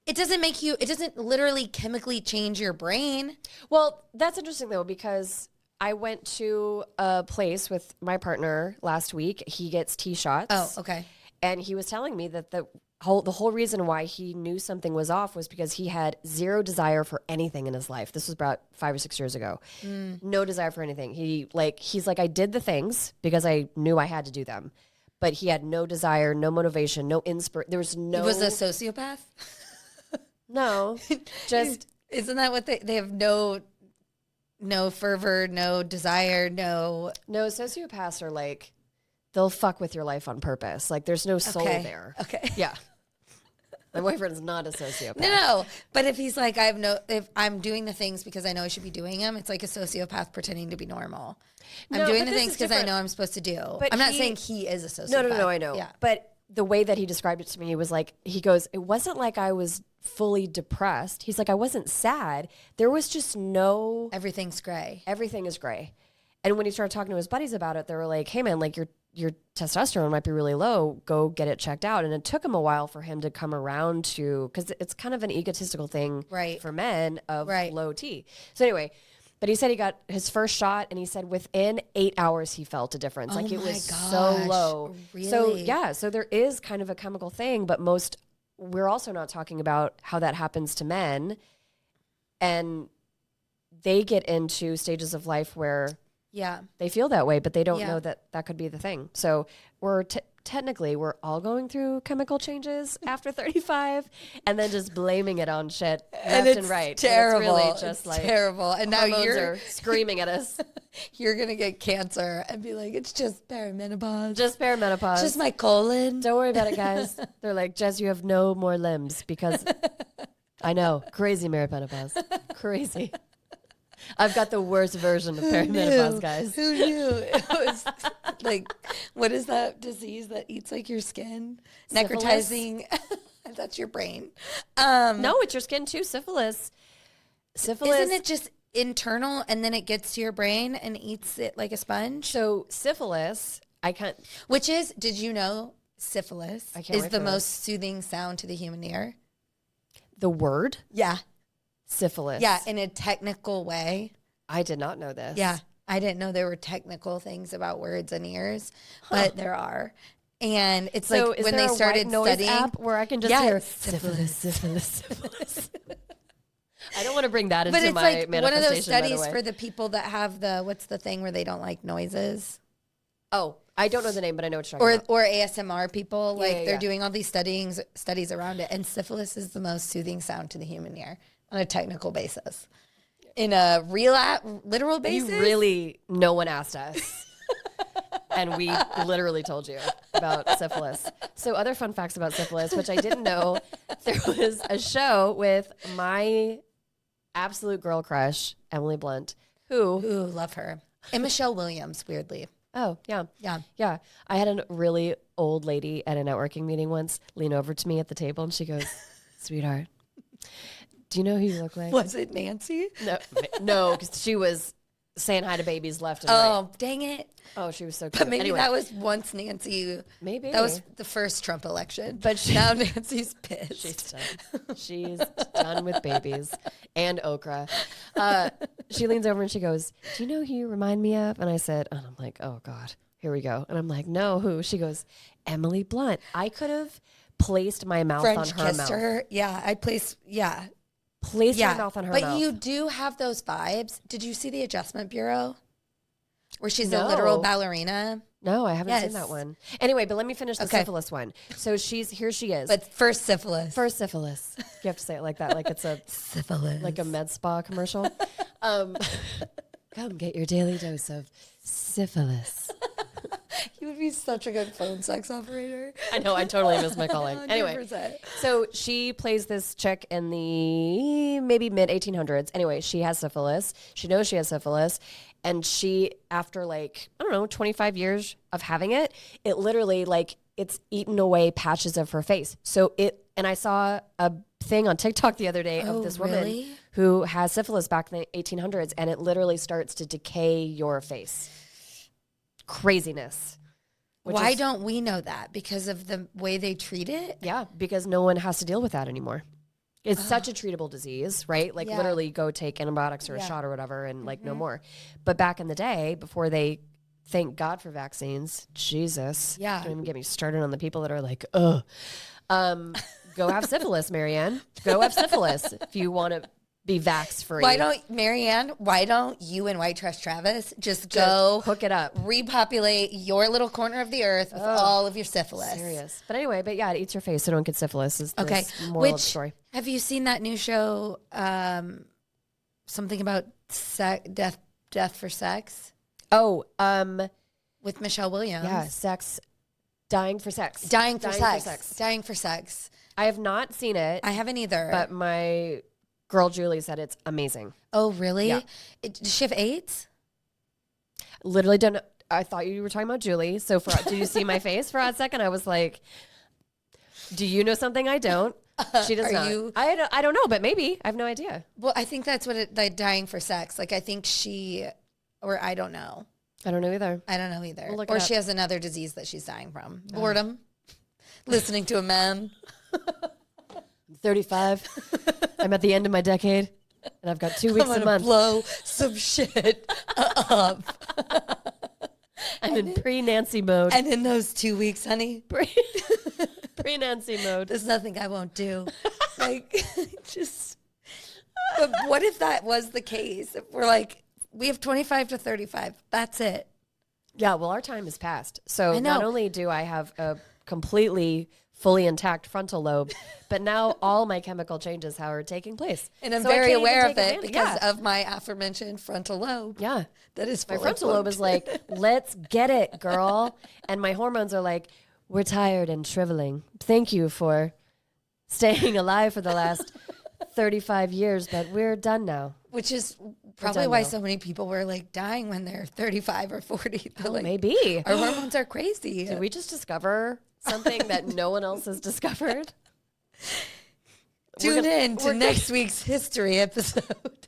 It doesn't literally chemically change your brain. Well, that's interesting though, because I went to a place with my partner last week. He gets T-shots. Oh, okay. And he was telling me that the whole reason why he knew something was off was because he had zero desire for anything in his life. This was about 5 or 6 years ago. No desire for anything. He's like, I did the things because I knew I had to do them. But he had no desire, no motivation, no inspiration. There was no... He was a sociopath? No, just... Isn't that what they have no fervor, no desire, no... No, sociopaths are like, they'll fuck with your life on purpose. Like there's no soul there. Okay. Yeah. My boyfriend's not a sociopath. No. But if he's like, if I'm doing the things because I know I should be doing them, it's like a sociopath pretending to be normal. I'm doing the things because I know I'm supposed to do. But I'm not saying he is a sociopath. No, I know. Yeah. But the way that he described it to me, he was like, he goes, it wasn't like I was fully depressed. He's like, I wasn't sad. There was just no... Everything's gray. Everything is gray. And when he started talking to his buddies about it, they were like, hey man, like your testosterone might be really low. Go get it checked out. And it took him a while for him to come around to, because it's kind of an egotistical thing for men of low T. So anyway, but he said he got his first shot and he said within 8 hours he felt a difference. Like it was so low. Really? So yeah, so there is kind of a chemical thing, but we're also not talking about how that happens to men. And they get into stages of life where they feel that way, but they don't know that that could be the thing. So we're technically we're all going through chemical changes after 35, and then just blaming it on shit left and right. Terrible. And it's really just like terrible. And now you're screaming at us. You're gonna get cancer and be like, it's just perimenopause. Just perimenopause. Just my colon. Don't worry about it, guys. They're like, Jess, you have no more limbs because I know crazy perimenopause, crazy. I've got the worst version of perimenopause, guys. Who knew? It was like, what is that disease that eats like your skin? Syphilis? Necrotizing. That's your brain. No, it's your skin too. Syphilis. Isn't it just internal and then it gets to your brain and eats it like a sponge? So syphilis, Which is, did you know syphilis is the most most soothing sound to the human ear? The word? Yeah. Syphilis. Yeah, in a technical way. I did not know this. Yeah. I didn't know there were technical things about words and ears, but there are. And it's so like when they started studying app where I can just hear syphilis, syphilis, syphilis. I don't want to bring that into it's my like manifestation. One of those studies by the way. for the people that have what's the thing where they don't like noises? Oh, I don't know the name, but I know what you're talking about. Or ASMR people, like they're yeah. doing all these studies around it. And syphilis is the most soothing sound to the human ear on a technical basis. In a literal basis? You really, no one asked us. And we literally told you about syphilis. So other fun facts about syphilis, which I didn't know, there was a show with my absolute girl crush, Emily Blunt, Ooh, love her. And Michelle Williams, weirdly. Oh, yeah. Yeah. Yeah. I had a really old lady at a networking meeting once lean over to me at the table and she goes, sweetheart, do you know who you look like? Was it Nancy? No, because she was saying hi to babies left and right. Oh, dang it. Oh, she was so cute. But maybe anyway, that was once Nancy. maybe That was the first Trump election. But now Nancy's pissed. She's done. She's done with babies and okra. She leans over and she goes, do you know who you remind me of? And I said, and I'm like, oh God, here we go. And I'm like, no, who? She goes, Emily Blunt. I could have placed my mouth French on her kissed mouth. her. Yeah, I placed. Yeah, Placed my mouth on her mouth. But you do have those vibes. Did you see the Adjustment Bureau, where she's a No. literal ballerina? No, I haven't seen Yes. that one. Anyway, but let me finish the syphilis one. So here she is. But first syphilis. First syphilis. You have to say it like that, like it's a Syphilis. like a med spa commercial. Come get your daily dose of syphilis. You would be such a good phone sex operator. I know, I totally miss my calling. Anyway, 100%. so she plays this chick in the maybe mid 1800s. Anyway, she has syphilis. She knows she has syphilis. And she, after like, I don't know, 25 years of having it, it literally like it's eaten away patches of her face. So and I saw a thing on TikTok the other day of this woman who has syphilis back in the 1800s, and it literally starts to decay your face. Craziness. Why don't we know that? Because of the way they treat it? Yeah, because no one has to deal with that anymore. It's such a treatable disease, right? Like literally go take antibiotics or a shot or whatever and like no more. But back in the day, before they, thank God for vaccines, Jesus. Yeah. Don't even get me started on the people that are like, ugh. Go have syphilis, Marianne. Go have syphilis if you want to be vax free. Why don't you and White Trash Travis just go hook it up, repopulate your little corner of the earth with all of your syphilis? Serious. But anyway, but yeah, it eats your face, so don't get syphilis is the moral of the story. Have you seen that new show, something about death for sex? Oh, with Michelle Williams. Yeah, dying for sex. Dying for sex. I have not seen it. I haven't either. But my girl Julie said it's amazing. Oh, really? Yeah. Does she have AIDS? Literally don't know. I thought you were talking about Julie. So did you see my face for a second? I was like, do you know something I don't? She does not. I don't know, but maybe. I have no idea. Well, I think that's what dying for sex. Like, I think I don't know. I don't know either. We'll look it or up. she has another disease that she's dying from. Boredom. Listening to a man. I'm 35. I'm at the end of my decade, and I've got 2 weeks a month. Blow some shit up. I'm in pre-Nancy mode. And in those 2 weeks, honey, Pre-Nancy mode. there's nothing I won't do. Like, just. But what if that was the case? If we're like, we have 25 to 35. That's it. Yeah, well, our time has passed. So I know. not only do I have a completely fully intact frontal lobe, but now all my chemical changes are taking place. And I'm So I very can't even aware of take it advantage. because Yeah. of my aforementioned frontal lobe. Yeah. That is My fully frontal lobe is formed. like, let's get it, girl. And my hormones are like, we're tired and shriveling. Thank you for staying alive for the last 35 years, but we're done now. Which is probably why so many people were like dying when they're 35 or 40. They're like, Maybe. our hormones are crazy. Did we just discover something that no one else has discovered? Tune in to next week's history episode.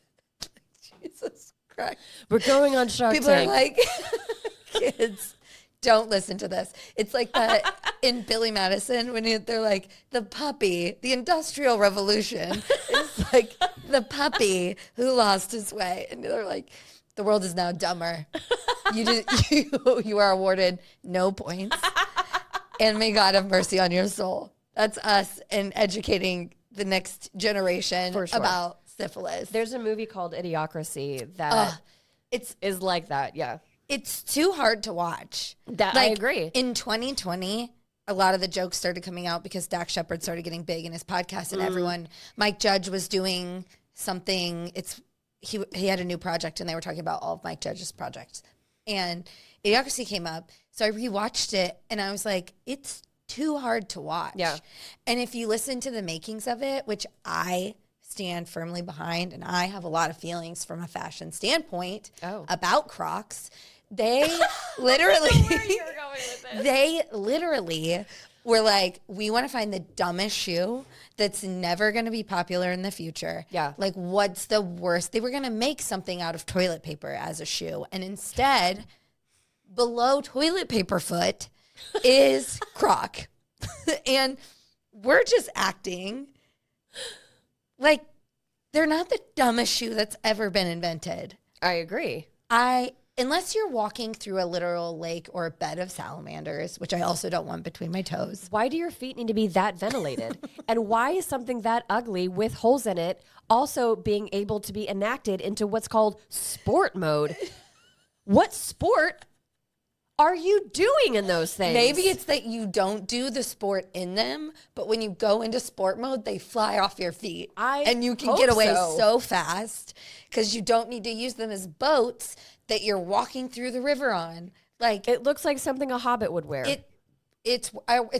Jesus Christ. We're going on Shark People Tank. are like, kids, don't listen to this. It's like that in Billy Madison when they're like, the puppy, the Industrial Revolution is like the puppy who lost his way. And they're like, the world is now dumber. You are awarded no points. And may God have mercy on your soul. That's us and educating the next generation about syphilis. There's a movie called Idiocracy that is like that. Yeah. It's too hard to watch. I agree. In 2020, a lot of the jokes started coming out because Dak Shepard started getting big in his podcast, and Mike Judge was doing something. He had a new project, and they were talking about all of Mike Judge's projects. And Idiocracy came up, so I rewatched it, and I was like, it's too hard to watch. Yeah. And if you listen to the makings of it, which I stand firmly behind, and I have a lot of feelings from a fashion standpoint about Crocs, They literally, Where you're going with this. they literally were like, we want to find the dumbest shoe that's never going to be popular in the future. Yeah. Like, what's the worst? They were going to make something out of toilet paper as a shoe. And instead, below toilet paper foot is Croc. And we're just acting like they're not the dumbest shoe that's ever been invented. I agree. Unless you're walking through a literal lake or a bed of salamanders, which I also don't want between my toes. Why do your feet need to be that ventilated? And why is something that ugly with holes in it also being able to be enacted into what's called sport mode? What sport are you doing in those things? Maybe it's that you don't do the sport in them, but when you go into sport mode, they fly off your feet. And you can hope get away so. so fast because you don't need to use them as boats that you're walking through the river on. Like, It looks like something a hobbit would wear. it's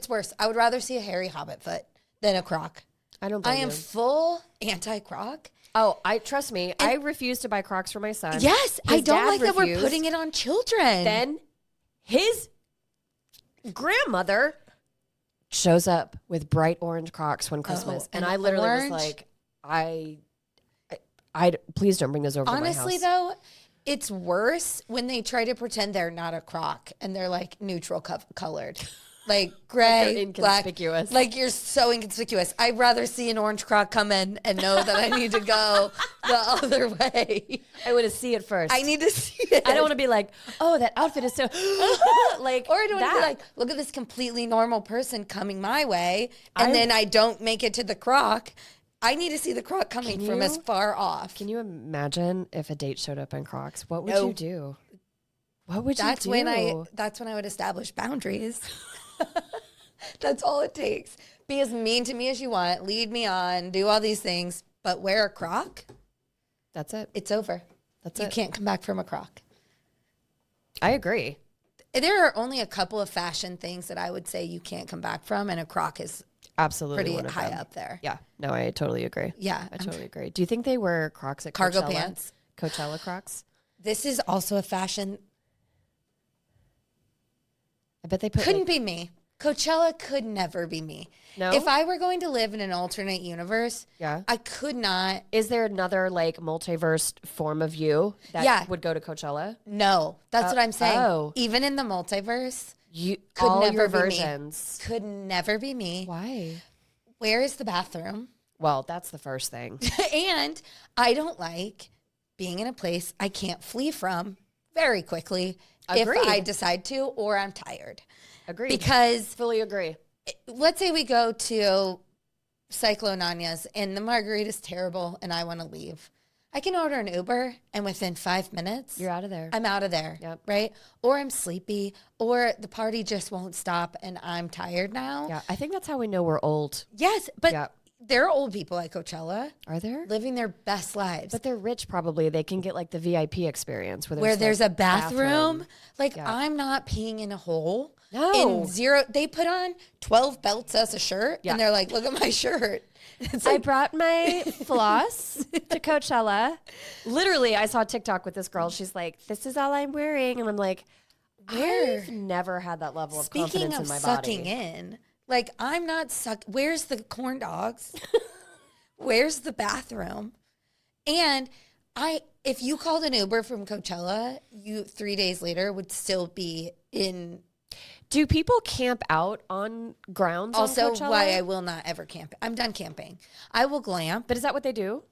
worse. I would rather see a hairy hobbit foot than a Croc. I don't I blame am you. full anti-Croc. Oh, trust me. I refuse to buy Crocs for my son. Yes, His I don't dad like that we're refused. putting it on children. Then his grandmother shows up with bright orange Crocs one Christmas, and I literally orange? was like, I please don't bring those over Honestly, to my house. though, it's worse when they try to pretend they're not a Croc and they're like neutral colored. Like gray, they're black. inconspicuous. Like you're so inconspicuous. I'd rather see an orange Croc come in and know that I need to go the other way. I want to see it first. I need to see it. I don't want to be like, oh, that outfit is so like, Or I don't want to that. be like, look at this completely normal person coming my way, and then I don't make it to the Croc. I need to see the Croc coming from as far off. Can you imagine if a date showed up in Crocs? What would No. you do? What would That's you do? that's when I would establish boundaries. That's all it takes. Be as mean to me as you want. Lead me on. Do all these things. But wear a Croc. That's it. It's over. You it. can't come back from a Croc. I agree. There are only a couple of fashion things that I would say you can't come back from, and a Croc is Absolutely pretty one of high them. up there. Yeah. No, I totally agree. Yeah. I totally agree. Do you think they wear Crocs at Cargo Coachella? pants. Coachella Crocs? This is also a fashion. I bet they put Couldn't be me. Coachella could never be me. No? If I were going to live in an alternate universe, Yeah. I could not. Is there another like multiverse form of you that Yeah. would go to Coachella? No, that's what I'm saying. oh. Even in the multiverse, You Could all never your be me. versions. could never be me. Why? Where is the bathroom? Well, that's the first thing. And I don't like being in a place I can't flee from very quickly Agreed. if I decide to or I'm tired. Agreed. Because Fully agree. let's say we go to Cyclo Nana's and the margarita's terrible and I want to leave. I can order an Uber and within 5 minutes, You're out of there. I'm out of there. Yep. Right? Or I'm sleepy or the party just won't stop and I'm tired now. Yeah, I think that's how we know we're old. Yes, but Yeah. there are old people at Coachella Are there? living their best lives. But they're rich probably. They can get like the VIP experience where there's a like, bathroom. Like Yeah. I'm not peeing in a hole. No. In zero, they put on 12 belts as a shirt Yeah. and they're like, look at my shirt. It's I like, brought my floss to Coachella. Literally, I saw a TikTok with this girl. She's like, this is all I'm wearing. And I'm like, Where? I've never had that level of speaking confidence of in my sucking body. in, like I'm not where's the corn dogs? Where's the bathroom? And if you called an Uber from Coachella, you 3 days later would still be in. Do people camp out on grounds Also, on Coachella? why I will not ever camp. I'm done camping. I will glamp. But is that what they do?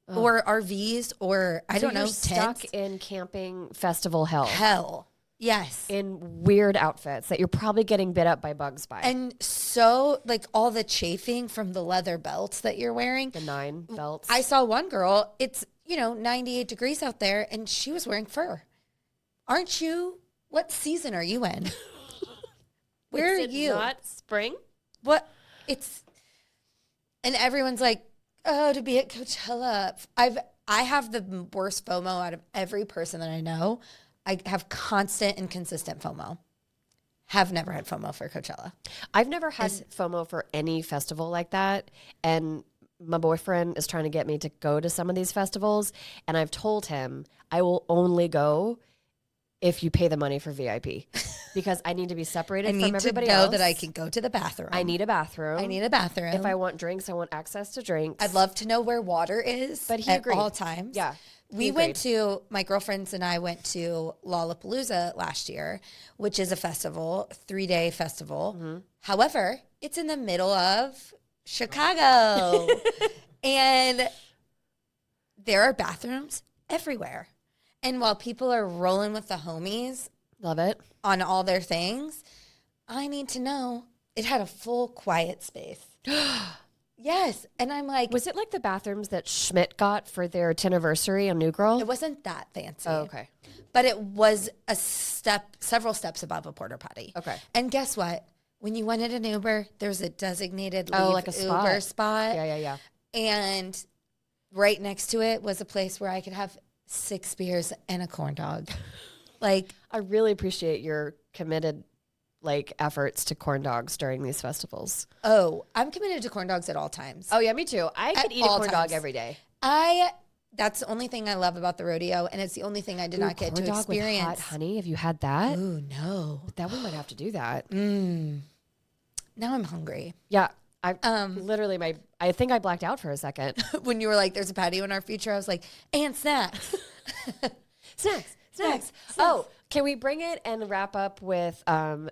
Or RVs or I don't know, You're tents. stuck in camping festival hell. Hell. Yes. In weird outfits that you're probably getting bit up by bugs by. And so like all the chafing from the leather belts that you're wearing. the 9 belts. I saw one girl, it's, 98 degrees out there and she was wearing fur. Aren't you? What season are you in? Where Is are it you? not spring? What? And everyone's like, oh, to be at Coachella. I have the worst FOMO out of every person that I know. I have constant and consistent FOMO. Have never had FOMO for Coachella. I've never had FOMO for any festival like that. And my boyfriend is trying to get me to go to some of these festivals. And I've told him I will only go if you pay the money for VIP because I need to be separated from everybody else. I need to know that I can go to the bathroom. I need a bathroom. If I want drinks, I want access to drinks. I'd love to know where water is but he at agreed. all times. Yeah. My girlfriends and I went to Lollapalooza last year, which is a festival, 3-day festival. Mm-hmm. However, it's in the middle of Chicago. And there are bathrooms everywhere. And while people are rolling with the homies, love it, on all their things, I need to know it had a full quiet space. Yes. And I'm like, was it like the bathrooms that Schmidt got for their 10th anniversary on New Girl? It wasn't that fancy. Oh, okay. But it was several steps above a porta potty. Okay. And guess what? When you wanted an Uber, there's a designated like a Uber spot. Yeah. And right next to it was a place where I could have 6 beers and a corn dog. Like, I really appreciate your committed efforts to corn dogs during these festivals. Oh, I'm committed to corn dogs at all times. Oh yeah, me too. I could eat a corn dog every day. That's the only thing I love about the rodeo, and it's the only thing I did not get to experience. With hot honey, have you had that? Ooh, no. But that we might have to do that. Now I'm hungry. Yeah. I I think I blacked out for a second. When you were like, there's a patio in our future, I was like, and snacks. Snacks. Oh, can we bring it and wrap up with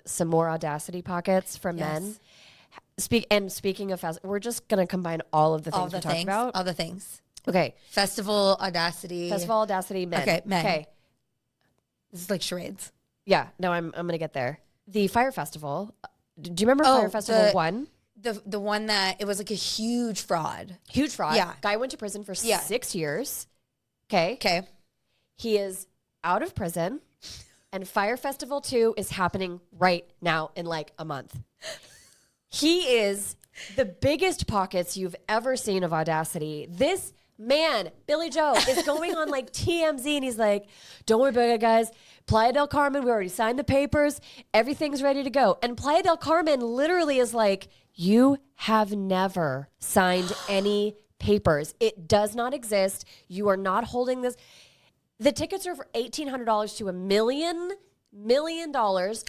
some more Audacity pockets from men? Speaking of festival, we're just going to combine all of the things we talked about. All the things. Okay. Festival Audacity, men. Okay, men. Okay. This is like charades. Yeah. No, I'm going to get there. The Fire Festival. Do you remember Fire Festival 1? The one that it was like a huge fraud. Huge fraud. Yeah. Guy went to prison for 6 years. Okay. He is out of prison, and Fire Festival 2 is happening right now in like a month. He is the biggest pockets you've ever seen of Audacity. This man, Billy Joe, is going on like TMZ, and he's like, don't worry about it, guys. Playa del Carmen, we already signed the papers. Everything's ready to go. And Playa del Carmen literally is like, you have never signed any papers. It does not exist. You are not holding this. The tickets are for $1,800 to $1 million.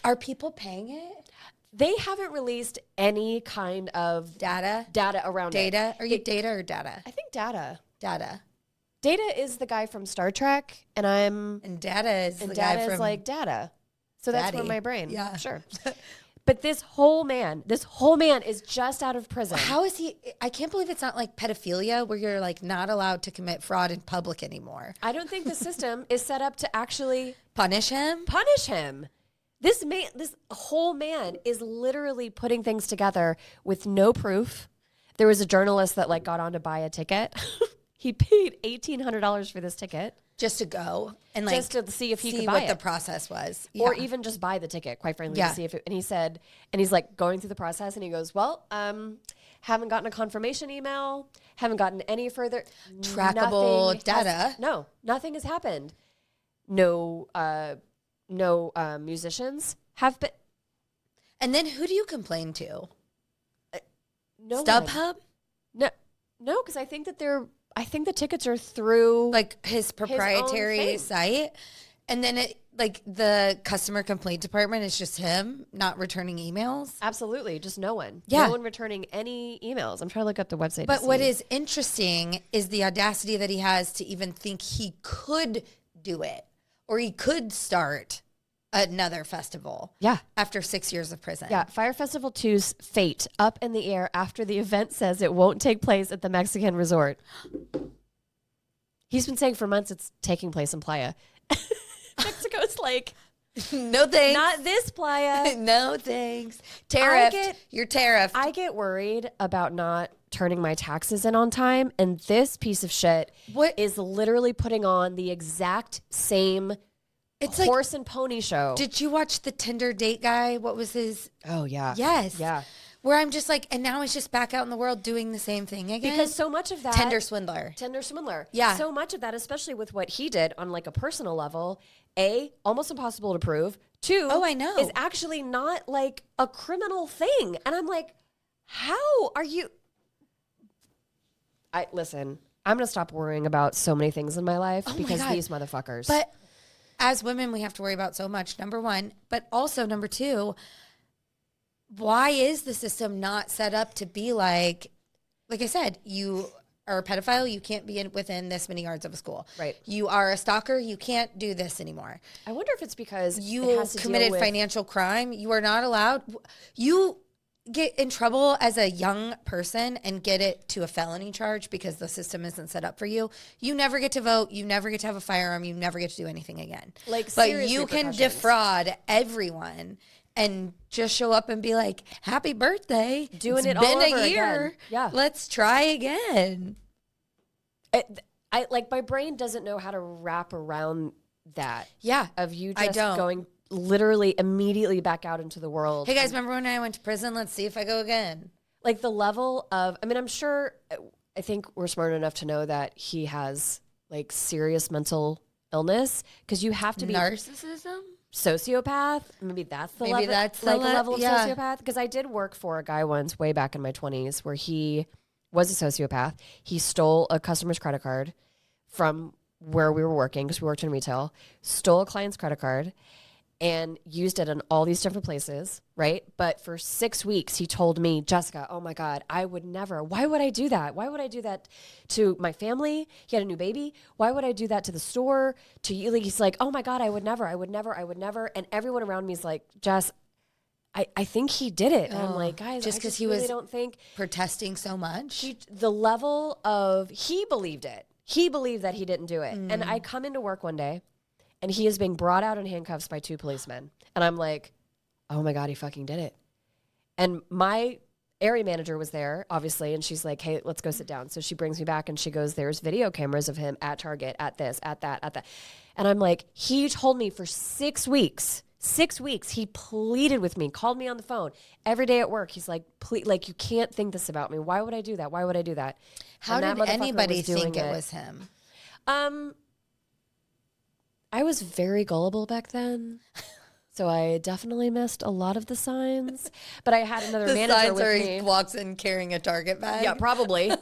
Are people paying it? They haven't released any kind of data around data. it. Are you data or data? I think data. Data is the guy from Star Trek, and Data is the Data guy is from like Data. So Daddy. that's where my brain. Yeah, sure. But this whole man is just out of prison. How is he? I can't believe it's not like pedophilia where you're like not allowed to commit fraud in public anymore. I don't think the system is set up to actually punish him. This whole man is literally putting things together with no proof. There was a journalist that like got on to buy a ticket. He paid $1,800 for this ticket. Just to go and like just to see if he could buy what it. The process was. Or even just buy the ticket, quite frankly, to see if it, and he said, and he's like going through the process and he goes, well, haven't gotten a confirmation email, haven't gotten any further trackable data. Nothing has happened. No musicians have been. And then who do you complain to? No StubHub? No, because I think the tickets are through like his proprietary site. And then the customer complaint department is just him not returning emails. Absolutely. Just no one. Yeah. No one returning any emails. I'm trying to look up the website. But what is interesting is the audacity that he has to even think he could do it or he could start another festival. Yeah. After 6 years of prison. Yeah. Fire Festival 2's fate up in the air after the event says it won't take place at the Mexican resort. He's been saying for months it's taking place in Playa. Mexico's like, no thanks. Not this Playa. No thanks. You're tariffed. I get worried about not turning my taxes in on time. And this piece of shit is literally putting on the exact same horse and pony show. Did you watch the Tinder date guy? What was his? Oh, yeah. Yes. Yeah. Where I'm just like, and now he's just back out in the world doing the same thing again. Because so much of that. Tinder swindler. Yeah. So much of that, especially with what he did on like a personal level, almost impossible to prove. 2, I know. Is actually not like a criminal thing. And I'm like, how are you? Listen, I'm going to stop worrying about so many things in my life because these motherfuckers. But as women, we have to worry about so much, number one. But also, number two, why is the system not set up to be like I said, you are a pedophile, you can't be within this many yards of a school. Right. You are a stalker, you can't do this anymore. I wonder if it's because you committed financial crime. You are not allowed. You get in trouble as a young person and get it to a felony charge because the system isn't set up for you. You never get to vote. You never get to have a firearm. You never get to do anything again. But you can defraud everyone and just show up and be like, happy birthday. Doing it all over again. Again. Yeah. Let's try again. I like my brain doesn't know how to wrap around that. Yeah. Of you just going literally immediately back out into the world. Hey guys, remember when I went to prison? Let's see if I go again. Like the level of, I mean, I'm sure, I think we're smart enough to know that he has like serious mental illness because you have to be narcissism. Sociopath, maybe that's the level. That's like a level of sociopath. Because I did work for a guy once, way back in my 20s, where he was a sociopath. He stole a customer's credit card from where we were working because we worked in retail. Stole a client's credit card and used it in all these different places, right? But for 6 weeks, he told me, Jessica, oh my God, I would never. Why would I do that? Why would I do that to my family? He had a new baby. Why would I do that to the store? To you? Like, he's like, oh my God, I would never. And everyone around me is like, Jess, I think he did it. And I'm like, guys, just because he really was don't think protesting so much. The level of, he believed it. He believed that he didn't do it. And I come into work one day, and he is being brought out in handcuffs by 2 policemen. And I'm like, oh my God, he fucking did it. And my area manager was there, obviously, and she's like, hey, let's go sit down. So she brings me back and she goes, there's video cameras of him at Target, at this, at that, at that. And I'm like, he told me for 6 weeks, he pleaded with me, called me on the phone every day at work. He's like, please, like, you can't think this about me. Why would I do that? Why would I do that? How did anybody think it was him? I was very gullible back then, so I definitely missed a lot of the signs. But I had another manager with me. He walks in carrying a Target bag. Yeah, probably.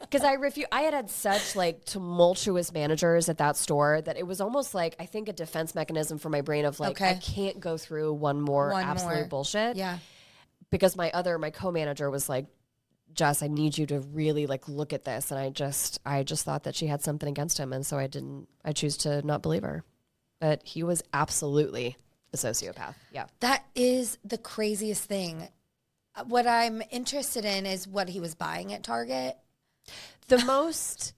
Because I had such like tumultuous managers at that store that it was almost like I think a defense mechanism for my brain of like I can't go through one more absolute bullshit. Yeah. Because my co-manager was like, Jess, I need you to really like look at this. And I just thought that she had something against him. And so I choose to not believe her. But he was absolutely a sociopath. Yeah. That is the craziest thing. What I'm interested in is what he was buying at Target. The most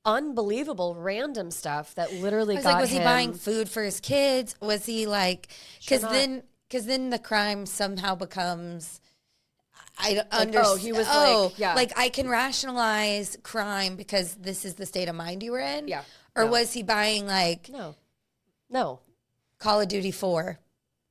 unbelievable random stuff that literally was he buying food for his kids? Was he like, because then the crime somehow becomes, I don't understand. Oh, he was like I can rationalize crime because this is the state of mind you were in. Yeah. Or was he buying like no Call of Duty 4?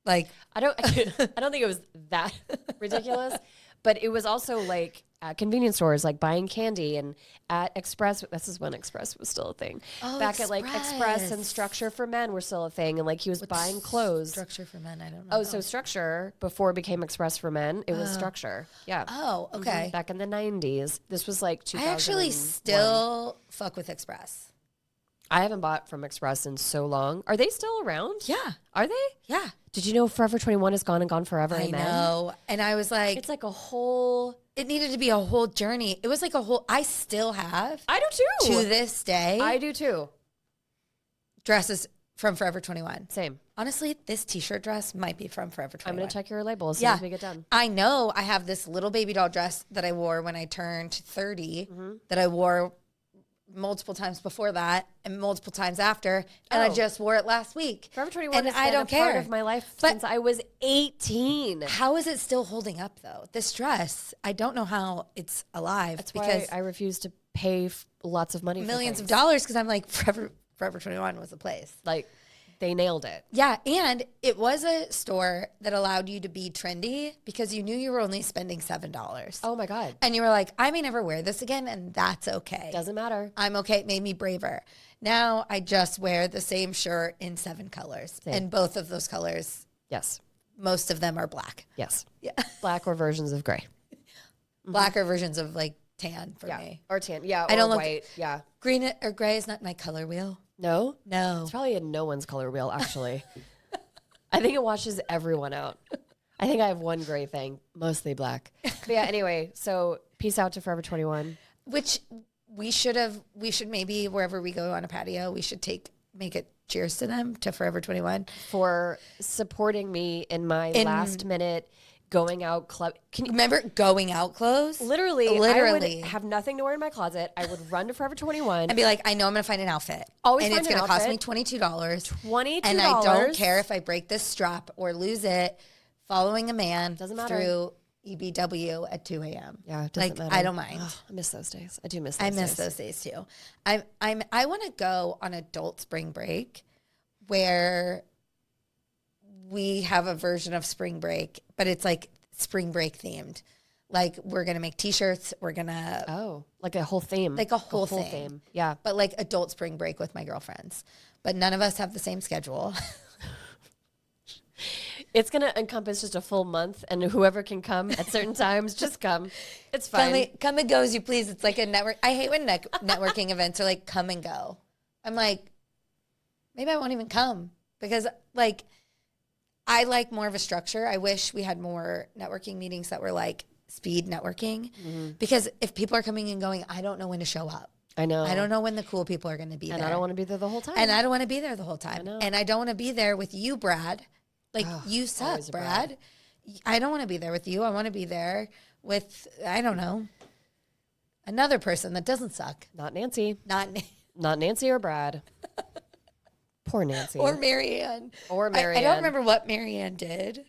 Like I don't think it was that ridiculous, but it was also like at convenience stores, like buying candy, and at Express. This is when Express was still a thing. Oh, back at like Express and Structure for Men were still a thing, and like he was buying clothes. Structure for Men, I don't know. Oh, so Structure before it became Express for Men, it was Structure. Yeah. Oh, okay. Mm-hmm. Back in the 90s, this was like 2000. I actually still fuck with Express. I haven't bought from Express in so long. Are they still around? Yeah. Are they? Yeah. Did you know Forever 21 is gone and gone forever? I know. And I was like, it's like a whole. It needed to be a whole journey. It was like a whole. I still have. I do too. To this day. I do too. Dresses from Forever 21. Same. Honestly, this t-shirt dress might be from Forever 21. I'm going to check your label as soon as we get done. I know I have this little baby doll dress that I wore when I turned 30 that I wore multiple times before that and multiple times after, and I just wore it last week. Forever 21 has I been part of my life since I was 18. How is it still holding up though? This dress, I don't know how it's alive. That's because I refuse to pay lots of money, millions of dollars, because I'm like Forever 21 was the place. Like they nailed it. Yeah, and it was a store that allowed you to be trendy because you knew you were only spending $7. Oh my God. And you were like, I may never wear this again, and that's okay. Doesn't matter. I'm okay. It made me braver. Now I just wear the same shirt in 7 colors. Same. And both of those colors, yes, most of them are black. Yes. Yeah. Black or versions of gray. Black or versions of like tan for me. Or tan. Yeah. I don't or look white. Yeah. green or gray is not my color wheel. No? No. It's probably a no one's color wheel, actually. I think it washes everyone out. I think I have one gray thing, mostly black. But yeah, anyway, so peace out to Forever 21. Which we should maybe, wherever we go on a patio, we should make a cheers to them, to Forever 21. For supporting me in my last minute going out club. Can you remember going out clothes? Literally. I would have nothing to wear in my closet. I would run to Forever 21 and be like, I know I'm going to find an outfit. Always and find it's an going to cost me outfit. $22. And I don't care if I break this strap or lose it following a man Doesn't matter. through EBW at 2 a.m. Yeah, it doesn't matter. I don't mind. Oh, I miss those days. I do miss those days. I miss those days too. I want to go on adult spring break where we have a version of spring break, but it's like spring break themed. Like we're going to make t-shirts. We're going to. Oh, like a whole theme. Like a whole theme. Yeah. But like adult spring break with my girlfriends. But none of us have the same schedule. It's going to encompass just a full month, and whoever can come at certain times, just come. It's fine. Come and go as you please. It's like a network. I hate when networking events are like come and go. I'm like, maybe I won't even come because like I like more of a structure. I wish we had more networking meetings that were like speed networking because if people are coming and going, I don't know when to show up. I know. I don't know when the cool people are going to be there. And I don't want to be there the whole time. And I don't want to be there the whole time. And I don't want to be there with you, Brad. Like, you suck, Brad. I don't want to be there with you. I want to be there with, I don't know, another person that doesn't suck. Not Nancy. Not Nancy or Brad. Poor Nancy. Or Marianne. I don't remember what Marianne did.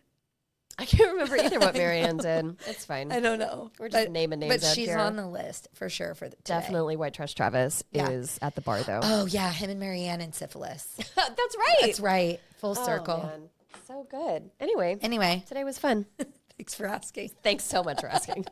I can't remember either what Marianne did. It's fine. I don't know. We're just naming names But out she's here. on the list for sure for today. Definitely White Trash Travis is at the bar, though. Oh, yeah. Him and Marianne and syphilis. That's right. That's right. Full circle. Man. So good. Anyway, Anyway. today was fun. Thanks for asking. Thanks so much for asking.